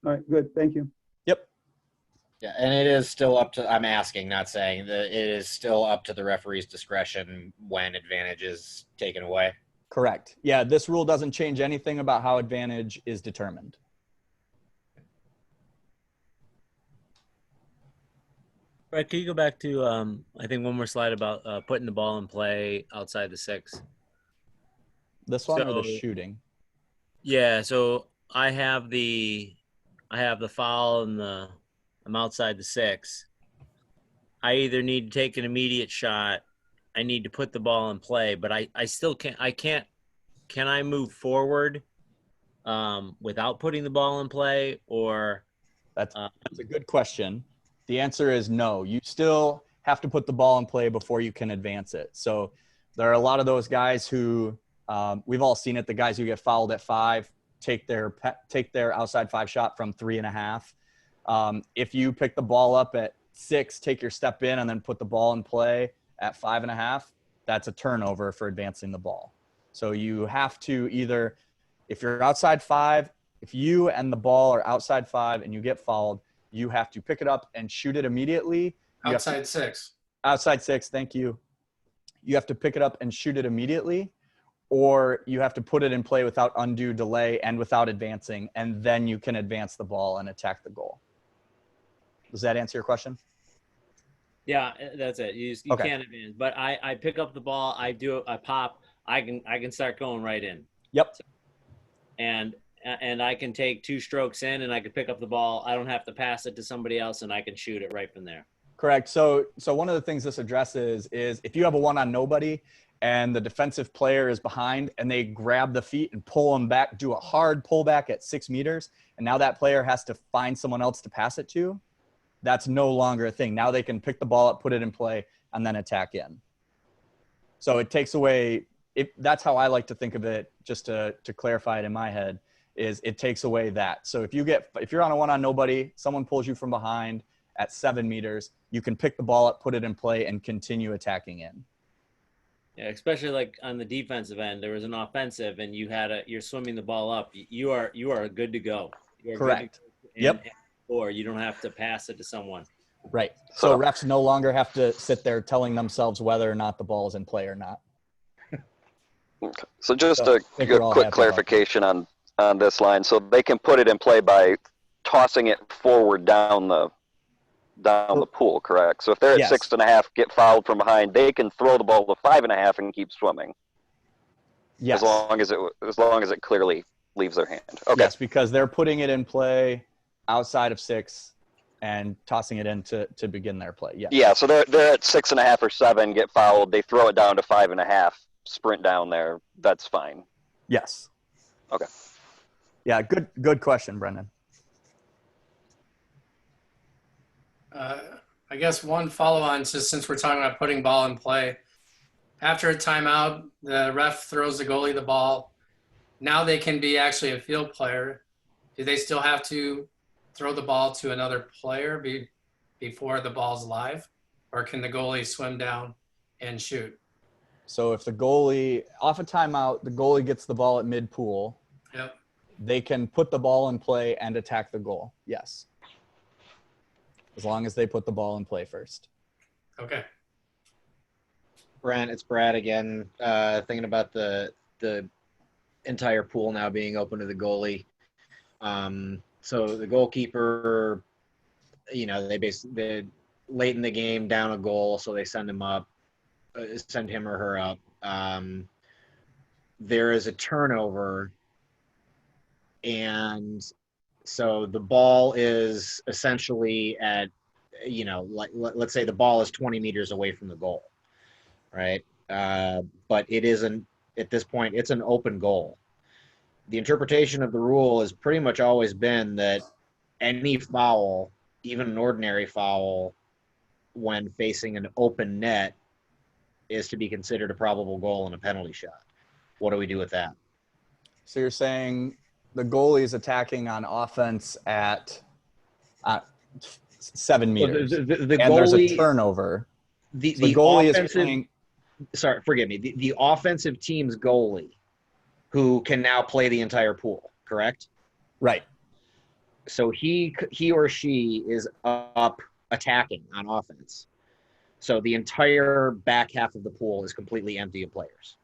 right. Good. Thank you. Yep. Yeah, and it is still up to, I'm asking, not saying, that it is still up to the referee's discretion when advantage is taken away. Correct. Yeah, this rule doesn't change anything about how advantage is determined. Brett, can you go back to, I think, one more slide about putting the ball in play outside the 6? This one or the shooting? Yeah, so I have the foul and I'm outside the 6. I either need to take an immediate shot, I need to put the ball in play, but I still can't. Can I move forward without putting the ball in play, or That's a good question. The answer is no. You still have to put the ball in play before you can advance it. So there are a lot of those guys who we've all seen it. The guys who get fouled at 5 take their outside 5 shot from 3.5. If you pick the ball up at 6, take your step in, and then put the ball in play at 5.5, that's a turnover for advancing the ball. So you have to either, if you're outside 5, if you and the ball are outside 5 and you get fouled, you have to pick it up and shoot it immediately. Outside 6. Outside 6, thank you. You have to pick it up and shoot it immediately, or you have to put it in play without undue delay and without advancing, and then you can advance the ball and attack the goal. Does that answer your question? Yeah, that's it. You Okay. can't advance. But I pick up the ball, I pop, I can start going right in. Yep. And I can take 2 strokes in, and I can pick up the ball. I don't have to pass it to somebody else, and I can shoot it right from there. Correct. So one of the things this addresses is if you have a one on nobody and the defensive player is behind and they grab the feet and pull them back, do a hard pullback at 6 meters, and now that player has to find someone else to pass it to, that's no longer a thing. Now they can pick the ball up, put it in play, and then attack in. So it takes away, that's how I like to think of it, just to clarify it in my head, is it takes away that. So if you're on a one on nobody, someone pulls you from behind at 7 meters, you can pick the ball up, put it in play, and continue attacking in. Yeah, especially like on the defensive end, there was an offensive, and you're swimming the ball up. You are good to go. You are Correct. Good to go. Yep. Or you don't have to pass it to someone. Right. So refs no longer have to sit there telling themselves whether or not the ball is in play or not. Okay. So just a quick clarification on this line. So they can put it in play by tossing it forward down the pool, correct? So if they're at 6.5, get fouled from behind, they can throw the ball to 5.5 and keep swimming. Yes. As long as it clearly leaves their hand. Okay. Yes, because they're putting it in play outside of 6 and tossing it in to begin their play. Yes. Yeah. So they're at 6.5 or 7, get fouled, they throw it down to 5.5, sprint down there. That's fine. Yes. Okay. Yeah. Good question, Brendan. I guess one follow-on, since we're talking about putting ball in play. After a timeout, the ref throws the goalie the ball. Now they can be actually a field player. Do they still have to throw the ball to another player before the ball's live? Or can the goalie swim down and shoot? So if the goalie, off a timeout, the goalie gets the ball at mid-pool, Yep. they can put the ball in play and attack the goal. Yes. As long as they put the ball in play first. Okay. Brent, it's Brad again. Thinking about the entire pool now being open to the goalie. So the goalkeeper, they basically late in the game down a goal, so they send him or her up. There is a turnover, and so the ball is essentially at, let's say the ball is 20 meters away from the goal, right? But it isn't, at this point, it's an open goal. The interpretation of the rule has pretty much always been that any foul, even an ordinary foul, when facing an open net, is to be considered a probable goal and a penalty shot. What do we do with that? So you're saying the goalie is attacking on offense at 7 meters, the and goalie, there's a turnover. The goalie offensive, is playing. Sorry, forgive me. The offensive team's goalie, who can now play the entire pool, correct? Right. So he or she is up attacking on offense. So the entire back half of the pool is completely empty of players.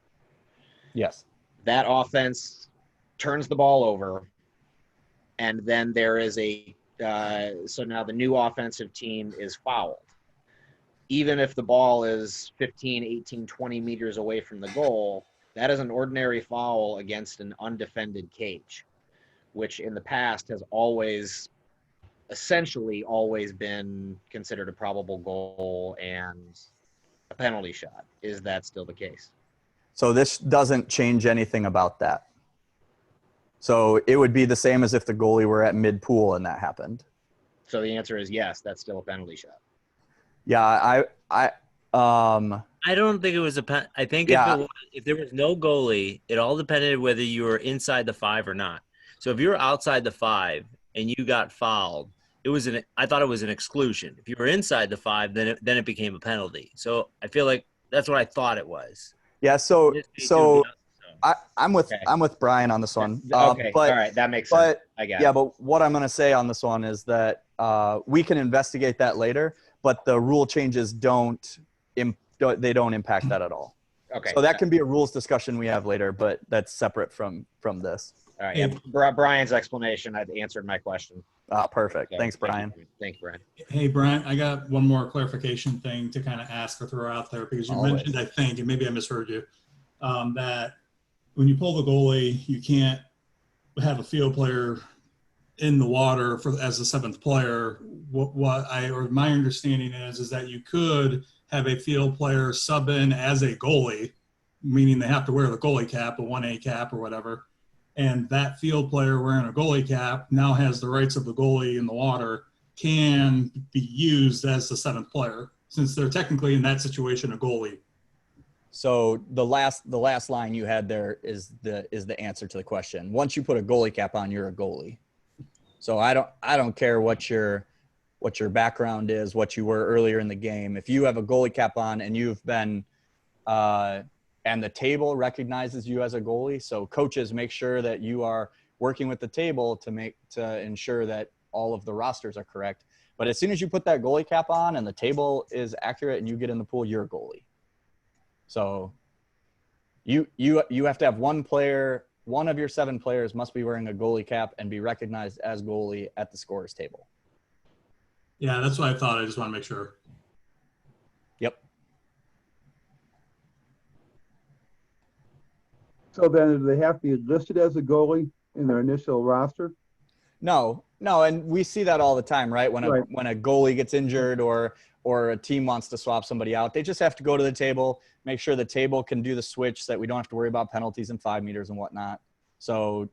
Yes. That offense turns the ball over, and then there is so now the new offensive team is fouled. Even if the ball is 15, 18, 20 meters away from the goal, that is an ordinary foul against an undefended cage, which in the past has always essentially always been considered a probable goal and a penalty shot. Is that still the case? So this doesn't change anything about that. So it would be the same as if the goalie were at mid-pool and that happened. So the answer is yes, that's still a penalty shot. Yeah, I don't think it was I think if there was no goalie, it all depended whether you were inside the 5 or not. So if you were outside the 5 and you got fouled, I thought it was an exclusion. If you were inside the 5, then it became a penalty. So I feel like that's what I thought it was. Yeah, I'm with Brian on this one. Okay, all right, that makes sense. I guess. Yeah, but what I'm going to say on this one is that we can investigate that later, but the rule changes don't impact that at all. Okay. So that can be a rules discussion we have later, but that's separate from this. All right. Yeah, Brian's explanation had answered my question. Perfect. Okay. Thanks, Brian. Thanks, Brian. Hey, Brian, I got one more clarification thing to kind of ask or throw out there because you mentioned, I think, and maybe I misheard you, that when you pull the goalie, you can't have a field player in the water as the 7th player. My understanding is that you could have a field player sub in as a goalie, meaning they have to wear the goalie cap, a 1A cap or whatever. And that field player wearing a goalie cap now has the rights of the goalie in the water, can be used as the 7th player, since they're technically in that situation a goalie. So the last line you had there is the answer to the question. Once you put a goalie cap on, you're a goalie. So I don't care what your background is, what you were earlier in the game. If you have a goalie cap on and you've been and the table recognizes you as a goalie, so coaches make sure that you are working with the table to ensure that all of the rosters are correct. But as soon as you put that goalie cap on and the table is accurate and you get in the pool, you're a goalie. So you have to have one of your 7 players must be wearing a goalie cap and be recognized as goalie at the scorer's table. Yeah, that's what I thought. I just want to make sure. Yep. So then do they have to be listed as a goalie in their initial roster? No, and we see that all the time, right? When a goalie gets injured or a team wants to swap somebody out, they just have to go to the table, make sure the table can do the switch so that we don't have to worry about penalties in 5 meters and whatnot. So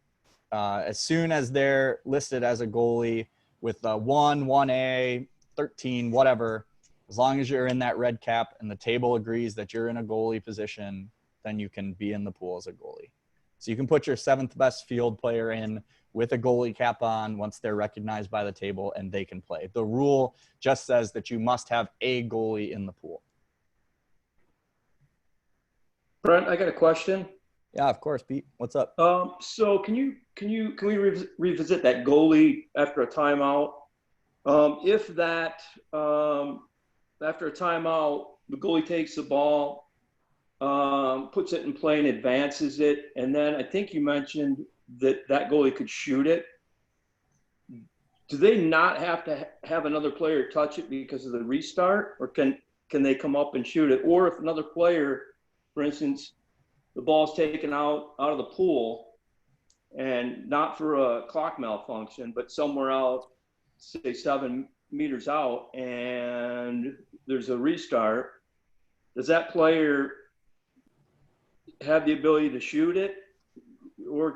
as soon as they're listed as a goalie with 1, 1A, 13, whatever, as long as you're in that red cap and the table agrees that you're in a goalie position, then you can be in the pool as a goalie. So you can put your 7th best field player in with a goalie cap on once they're recognized by the table and they can play. The rule just says that you must have a goalie in the pool. Brent, I got a question. Yeah, of course, Pete. What's up? So can we revisit that goalie after a timeout? If that after a timeout, the goalie takes the ball, puts it in play and advances it, and then I think you mentioned that goalie could shoot it. Do they not have to have another player touch it because of the restart, or can they come up and shoot it? Or if another player, for instance, the ball's taken out of the pool and not for a clock malfunction, but somewhere out, say 7 meters out, and there's a restart, does that player have the ability to shoot it, or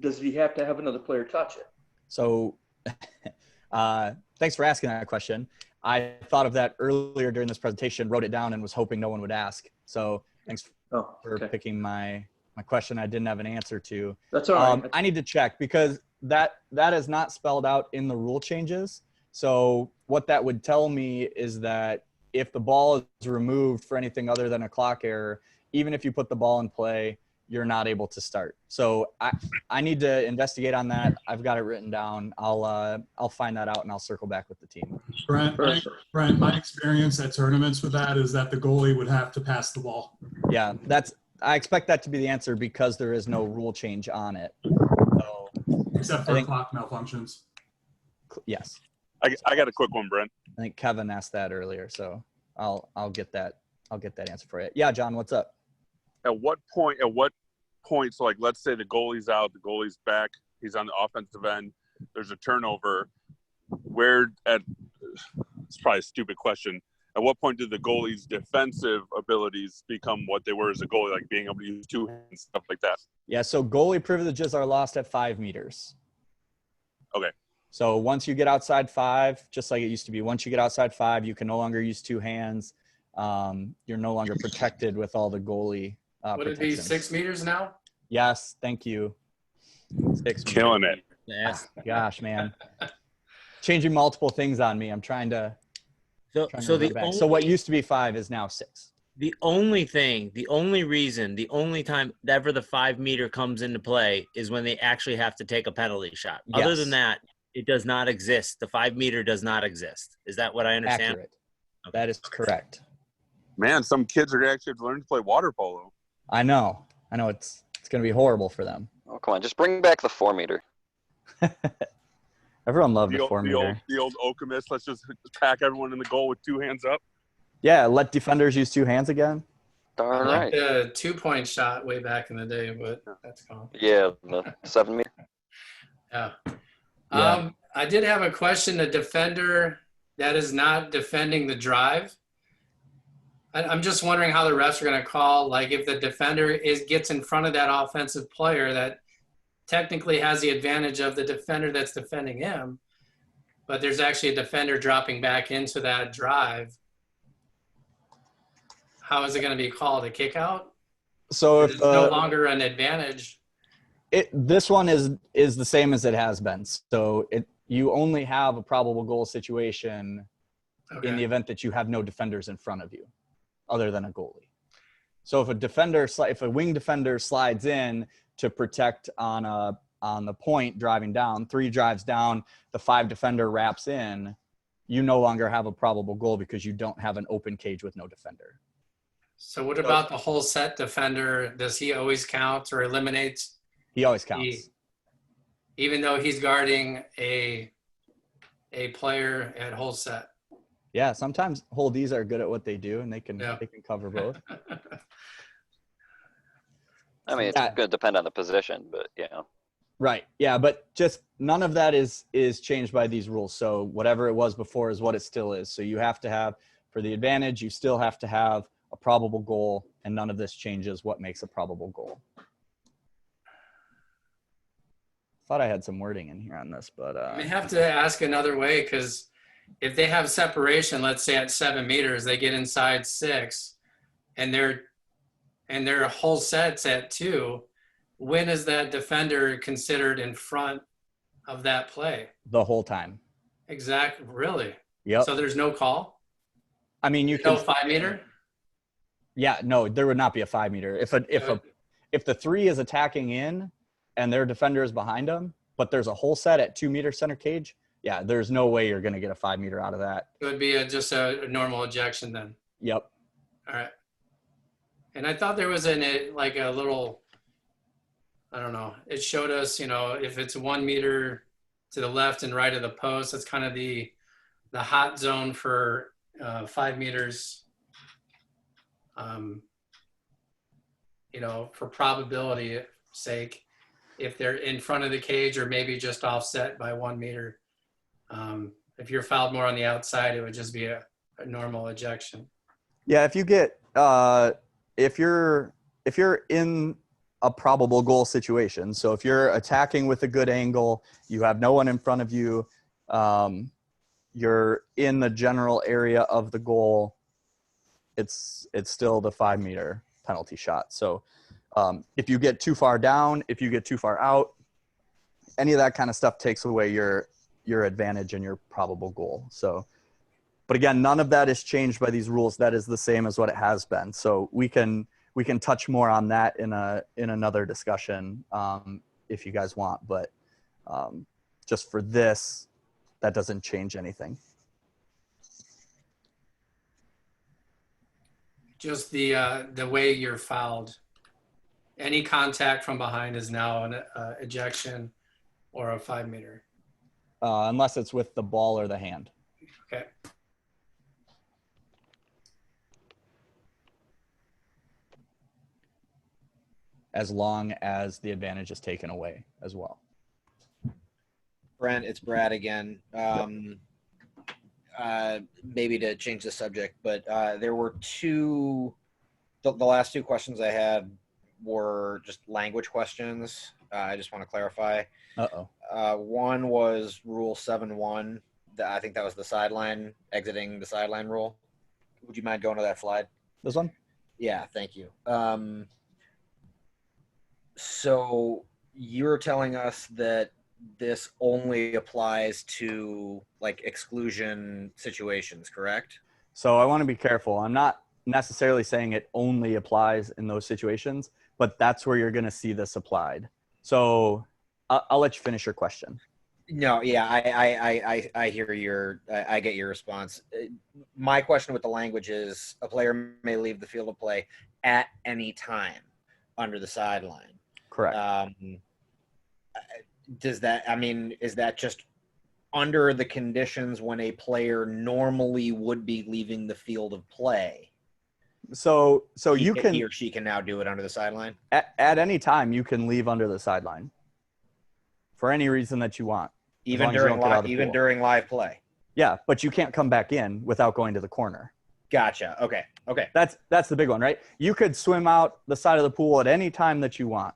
does he have to have another player touch it? So thanks for asking that question. I thought of that earlier during this presentation, wrote it down, and was hoping no one would ask. So thanks for picking my question I didn't have an answer to. That's all right. I need to check because that is not spelled out in the rule changes. So what that would tell me is that if the ball is removed for anything other than a clock error, even if you put the ball in play, you're not able to start. So I need to investigate on that. I've got it written down. I'll find that out and I'll circle back with the team. Brent, my experience at tournaments with that is that the goalie would have to pass the ball. Yeah, I expect that to be the answer because there is no rule change on it. So, except for clock malfunctions. Yes. I got a quick one, Brent. I think Kevin asked that earlier, so I'll get that answer for you. Yeah, John, what's up? At what point, so like, let's say the goalie's out, the goalie's back, he's on the offensive end, there's a turnover. it's probably a stupid question. At what point did the goalie's defensive abilities become what they were as a goalie, like being able to use two hands and stuff like that? Yeah, so goalie privileges are lost at 5 meters. Okay. So once you get outside 5, just like it used to be, once you get outside 5, you can no longer use two hands. You're no longer protected with all the goalie Would it be 6 meters now? Yes, thank you. 6 Killing meters. it. Yes. Gosh, man. Changing multiple things on me. I'm trying to So what used to be 5 is now 6. The only thing, the only reason, the only time ever the 5 meter comes into play is when they actually have to take a penalty shot. Yes. Other than that, it does not exist. The 5 meter does not exist. Is that what I understand? Accurate. Okay. That is correct. Man, some kids are actually have to learn to play water polo. I know it's going to be horrible for them. Oh, come on. Just bring back the 4 meter. Everyone loved the 4 meter. The old Okemos, let's just pack everyone in the goal with 2 hands up. Yeah, let defenders use 2 hands again. Darn I right. the 2-point shot way back in the day, but that's gone. Yeah, the 7 meter. Yeah. Yeah. I did have a question. A defender that is not defending the drive. I'm just wondering how the refs are going to call. Like if the defender gets in front of that offensive player that technically has the advantage of the defender that's defending him, but there's actually a defender dropping back into that drive. How is it going to be called? A kick out? So if it's no longer an advantage. This one is the same as it has been. So you only have a probable goal situation in the event that you have no defenders in front of you other than a goalie. So if a wing defender slides in to protect on the point driving down, 3 drives down, the 5 defender wraps in, you no longer have a probable goal because you don't have an open cage with no defender. So what about the whole set defender? Does he always count or eliminates? He always counts. Even though he's guarding a player at whole set. Yeah, sometimes holdies are good at what they do and they can cover both. I mean, it's going to depend on the position, but yeah. Right. Yeah, but just none of that is changed by these rules. So whatever it was before is what it still is. So you have to have, for the advantage, you still have to have a probable goal, and none of this changes what makes a probable goal. Thought I had some wording in here on this, but I may have to ask another way, because if they have separation, let's say at 7 meters, they get inside 6, and their whole set's at 2. When is that defender considered in front of that play? The whole time. Exactly. Really? Yep. So there's no call? I mean, you can. No 5 meter? Yeah, no, there would not be a 5 meter. If the 3 is attacking in and their defender is behind them, but there's a whole set at 2 meter center cage, yeah, there's no way you're going to get a 5 meter out of that. It would be just a normal ejection then. Yep. All right. And I thought there was a little, I don't know, it showed us, if it's 1 meter to the left and right of the post, that's kind of the hot zone for 5 meters, for probability sake, if they're in front of the cage or maybe just offset by 1 meter. If you're fouled more on the outside, it would just be a normal ejection. Yeah, if you get if you're in a probable goal situation, so if you're attacking with a good angle, you have no one in front of you, you're in the general area of the goal, it's still the 5 meter penalty shot. So if you get too far down, if you get too far out, any of that kind of stuff takes away your advantage and your probable goal. So, but again, none of that is changed by these rules. That is the same as what it has been. So we can touch more on that in another discussion if you guys want. But just for this, that doesn't change anything. Just the way you're fouled. Any contact from behind is now an ejection or a 5 meter. Unless it's with the ball or the hand. Okay. As long as the advantage is taken away as well. Brent, it's Brad again. Maybe to change the subject, but there were the last two questions I had were just language questions. I just want to clarify. One was Rule 7-1. I think that was the sideline, exiting the sideline rule. Would you mind going to that slide? This one? Yeah, thank you. So you're telling us that this only applies to like exclusion situations, correct? So I want to be careful. I'm not necessarily saying it only applies in those situations, but that's where you're going to see this applied. So I'll let you finish your question. No, yeah, I hear I get your response. My question with the language is a player may leave the field of play at any time under the sideline. Correct. Is that just under the conditions when a player normally would be leaving the field of play? So he you can, he or she can now do it under the sideline? At any time, you can leave under the sideline for any reason that you want. Even during live play? Yeah, but you can't come back in without going to the corner. Gotcha. Okay. That's the big one, right? You could swim out the side of the pool at any time that you want.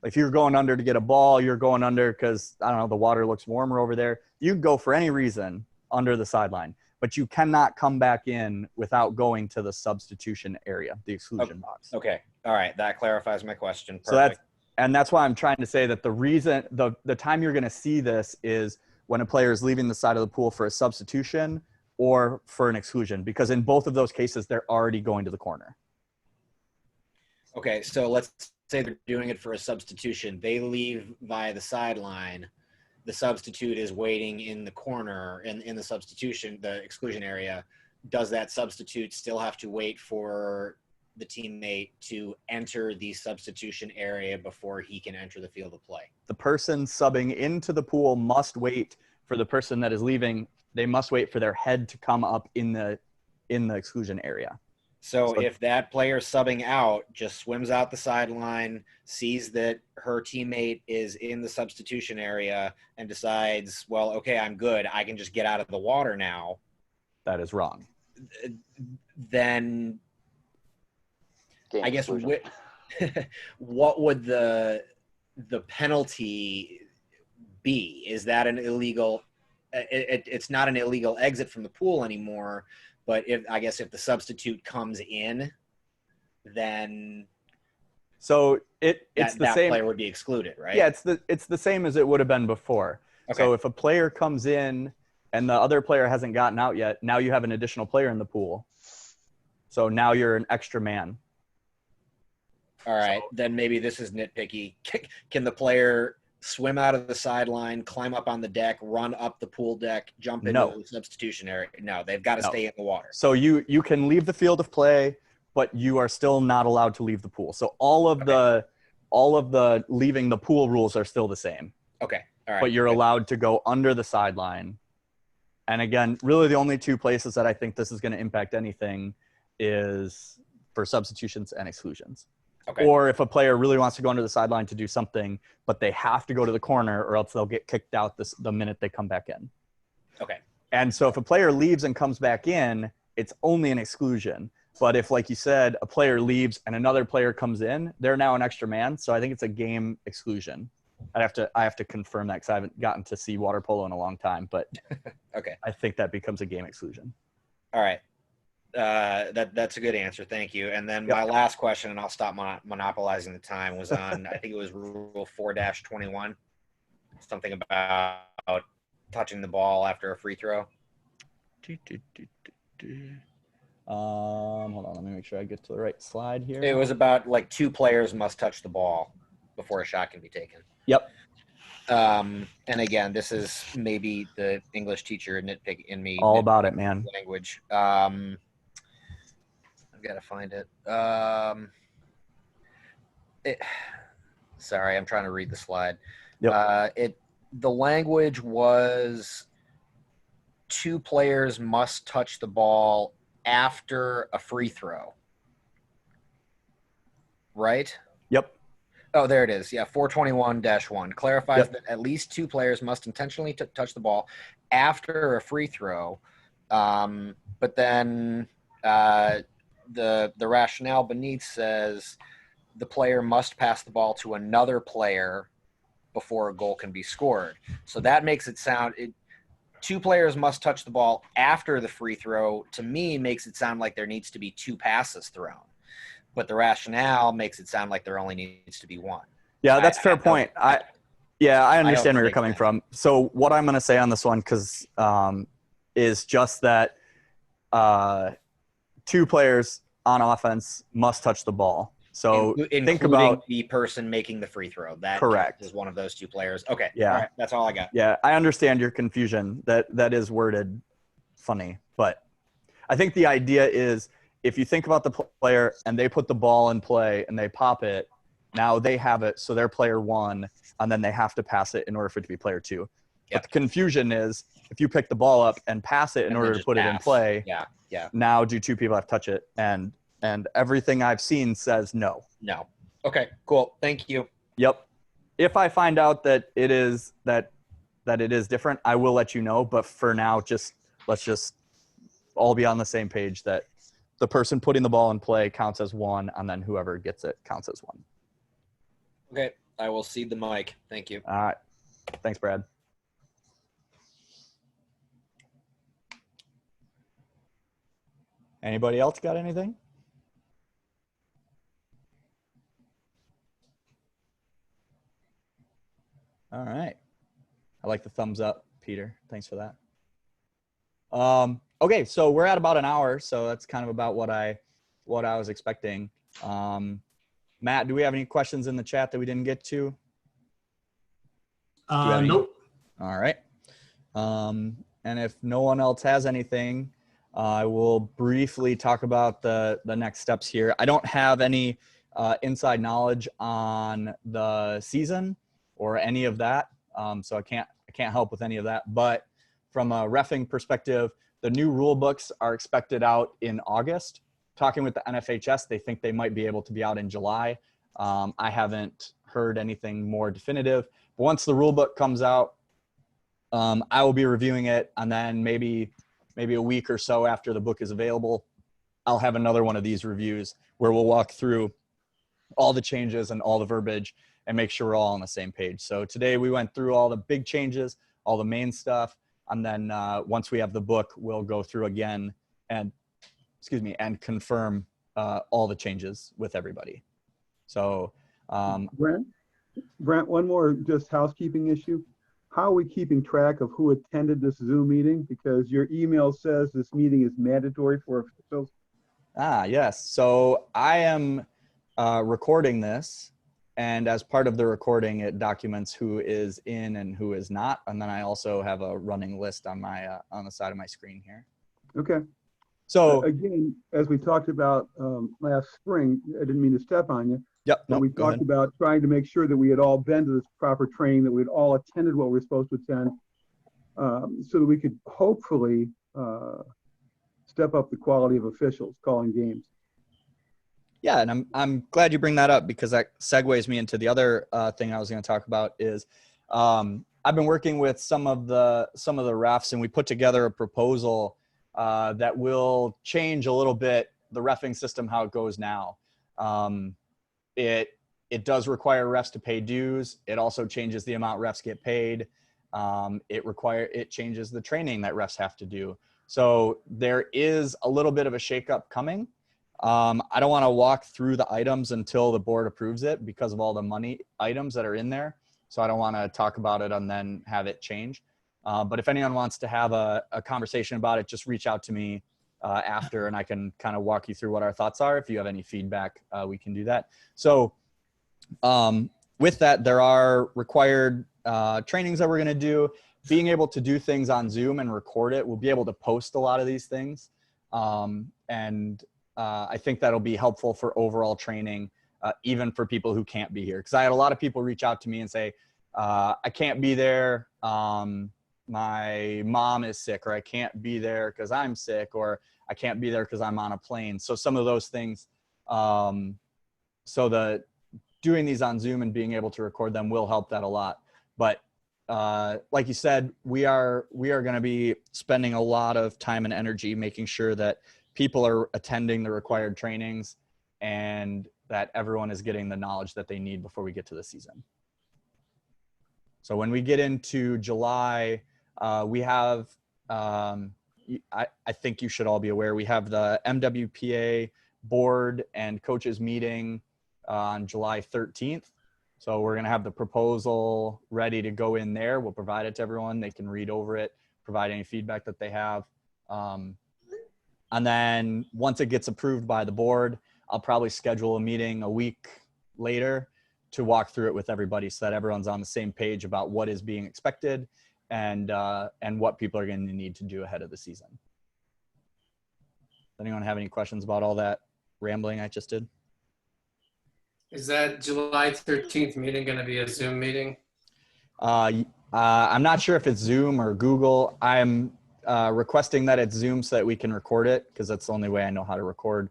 If you're going under to get a ball, you're going under because, I don't know, the water looks warmer over there. You can go for any reason under the sideline, but you cannot come back in without going to the substitution area, the exclusion box. Okay. All right. That clarifies my question. Perfect. So that's why I'm trying to say that the reason, the time you're going to see this is when a player is leaving the side of the pool for a substitution or for an exclusion, because in both of those cases, they're already going to the corner. Okay. So let's say they're doing it for a substitution. They leave via the sideline. The substitute is waiting in the corner in the substitution, the exclusion area. Does that substitute still have to wait for the teammate to enter the substitution area before he can enter the field of play? The person subbing into the pool must wait for the person that is leaving. They must wait for their head to come up in the exclusion area. So if that player subbing out just swims out the sideline, sees that her teammate is in the substitution area and decides, well, okay, I'm good, I can just get out of the water now. That is wrong. Then Game I guess exclusion. what would the penalty be? Is that an illegal? It's not an illegal exit from the pool anymore. But if the substitute comes in, then it's the same. Player would be excluded, right? Yeah, it's the same as it would have been before. Okay. So if a player comes in and the other player hasn't gotten out yet, now you have an additional player in the pool. So now you're an extra man. All right, then maybe this is nitpicky. Can the player swim out of the sideline, climb up on the deck, run up the pool deck, jump into the substitution area? No, they've got to stay in the water. So you can leave the field of play, but you are still not allowed to leave the pool. So all of the leaving the pool rules are still the same. Okay. All right. But you're allowed to go under the sideline. And again, really the only two places that I think this is going to impact anything is for substitutions and exclusions. Okay. Or if a player really wants to go under the sideline to do something, but they have to go to the corner or else they'll get kicked out the minute they come back in. Okay. And so if a player leaves and comes back in, it's only an exclusion. But if, like you said, a player leaves and another player comes in, they're now an extra man. So I think it's a game exclusion. I have to confirm that because I haven't gotten to see water polo in a long time, but okay. I think that becomes a game exclusion. All right. That's a good answer. Thank you. And then my last question, and I'll stop monopolizing the time, was on, I think it was Rule 4-21, something about touching the ball after a free throw. Hold on, let me make sure I get to the right slide here. It was about like two players must touch the ball before a shot can be taken. Yep. And again, this is maybe the English teacher nitpick in me. All about it, man. Language. I've got to find it. Sorry, I'm trying to read the slide. Yep. The language was two players must touch the ball after a free throw. Right? Yep. Oh, there it is. Yeah, 421-1 clarifies Yep. that at least two players must intentionally touch the ball after a free throw. But then the rationale beneath says the player must pass the ball to another player before a goal can be scored. So that makes it sound two players must touch the ball after the free throw, to me, makes it sound like there needs to be two passes thrown. But the rationale makes it sound like there only needs to be one. Yeah, that's a fair point. I understand where you're coming from. So what I'm going to say on this one, because is just that two players on offense must touch the ball. So think about the person making the free throw. That correct is one of those two players. Okay. Yeah. All right. That's all I got. Yeah, I understand your confusion. That is worded funny, but I think the idea is if you think about the player and they put the ball in play and they pop it, now they have it, so they're player one, and then they have to pass it in order for it to be player two. Yep. But the confusion is if you pick the ball up and pass it in order to put it in play, now do two people have to touch it? And everything I've seen says no. No. Okay, cool. Thank you. Yep. If I find out that it is that it is different, I will let you know. But for now, let's just all be on the same page that the person putting the ball in play counts as one, and then whoever gets it counts as one. Okay, I will cede the mic. Thank you. All right. Thanks, Brad. Anybody else got anything? All right. I like the thumbs up, Peter. Thanks for that. Okay, so we're at about an hour, so that's kind of about what I was expecting. Matt, do we have any questions in the chat that we didn't get to? Nope. All right. And if no one else has anything, I will briefly talk about the next steps here. I don't have any inside knowledge on the season or any of that, so I can't help with any of that. But from a reffing perspective, the new rule books are expected out in August. Talking with the NFHS, they think they might be able to be out in July. I haven't heard anything more definitive. But once the rule book comes out, I will be reviewing it, and then maybe a week or so after the book is available, I'll have another one of these reviews where we'll walk through all the changes and all the verbiage and make sure we're all on the same page. So today we went through all the big changes, all the main stuff, and then once we have the book, we'll go through again and confirm all the changes with everybody. So Brent, one more just housekeeping issue. How are we keeping track of who attended this Zoom meeting? Because your email says this meeting is mandatory for officials. Yes. So I am recording this, and as part of the recording, it documents who is in and who is not. And then I also have a running list on my on the side of my screen here. Okay. So again, as we talked about last spring, I didn't mean to step on you. Yep. But we talked about trying to make sure that we had all been to this proper training, that we had all attended what we were supposed to attend, so that we could hopefully step up the quality of officials calling games. Yeah, and I'm glad you bring that up, because that segues me into the other thing I was going to talk about is I've been working with some of the refs, and we put together a proposal that will change a little bit the reffing system, how it goes now. It does require refs to pay dues. It also changes the amount refs get paid. It changes the training that refs have to do. So there is a little bit of a shakeup coming. I don't want to walk through the items until the board approves it because of all the money items that are in there. So I don't want to talk about it and then have it change. But if anyone wants to have a conversation about it, just reach out to me after, and I can kind of walk you through what our thoughts are. If you have any feedback, we can do that. So with that, there are required trainings that we're going to do. Being able to do things on Zoom and record it, we'll be able to post a lot of these things. And I think that'll be helpful for overall training, even for people who can't be here. Because I had a lot of people reach out to me and say, I can't be there. My mom is sick, or I can't be there because I'm sick, or I can't be there because I'm on a plane. So some of those things, so doing these on Zoom and being able to record them will help that a lot. But like you said, we are going to be spending a lot of time and energy making sure that people are attending the required trainings and that everyone is getting the knowledge that they need before we get to the season. So when we get into July, we have, I think you should all be aware, we have the MWPA board and coaches meeting on July 13th. So we're going to have the proposal ready to go in there. We'll provide it to everyone. They can read over it, provide any feedback that they have. And then once it gets approved by the board, I'll probably schedule a meeting a week later to walk through it with everybody so that everyone's on the same page about what is being expected and what people are going to need to do ahead of the season. Does anyone have any questions about all that rambling I just did? Is that July 13th meeting going to be a Zoom meeting? I'm not sure if it's Zoom or Google. I'm requesting that it's Zoom so that we can record it because that's the only way I know how to record.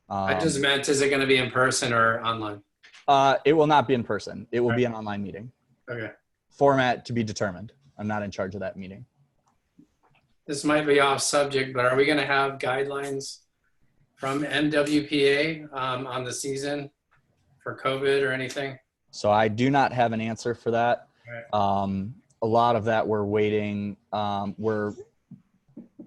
I just meant, is it going to be in person or online? It will not be in person. It will be an online meeting. Okay. Format to be determined. I'm not in charge of that meeting. This might be off subject, but are we going to have guidelines from MWPA on the season for COVID or anything? So I do not have an answer for that. Right. A lot of that we're waiting. I don't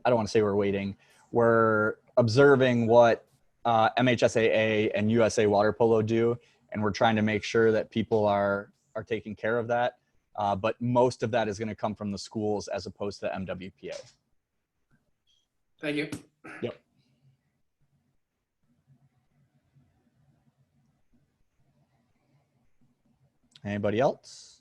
want to say we're waiting. We're observing what MHSAA and USA Water Polo do, and we're trying to make sure that people are taking care of that. But most of that is going to come from the schools as opposed to MWPA. Thank you. Yep. Anybody else?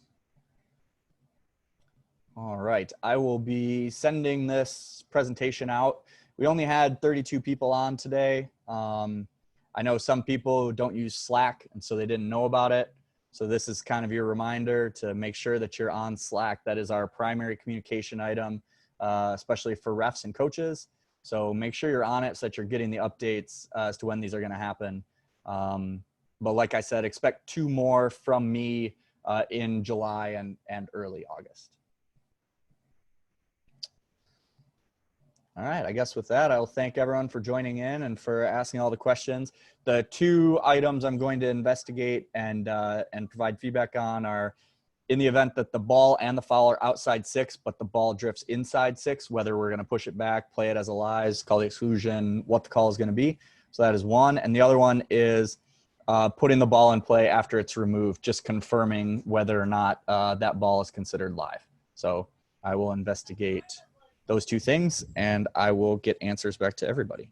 All right, I will be sending this presentation out. We only had 32 people on today. I know some people don't use Slack, and so they didn't know about it. So this is kind of your reminder to make sure that you're on Slack. That is our primary communication item, especially for refs and coaches. So make sure you're on it so that you're getting the updates as to when these are going to happen. But like I said, expect 2 more from me in July and early August. All right, I guess with that, I'll thank everyone for joining in and for asking all the questions. The 2 items I'm going to investigate and provide feedback on are in the event that the ball and the foul are outside 6, but the ball drifts inside 6, whether we're going to push it back, play it as a lies, call the exclusion, what the call is going to be. So that is one. And the other one is putting the ball in play after it's removed, just confirming whether or not that ball is considered live. So I will investigate those 2 things, and I will get answers back to everybody.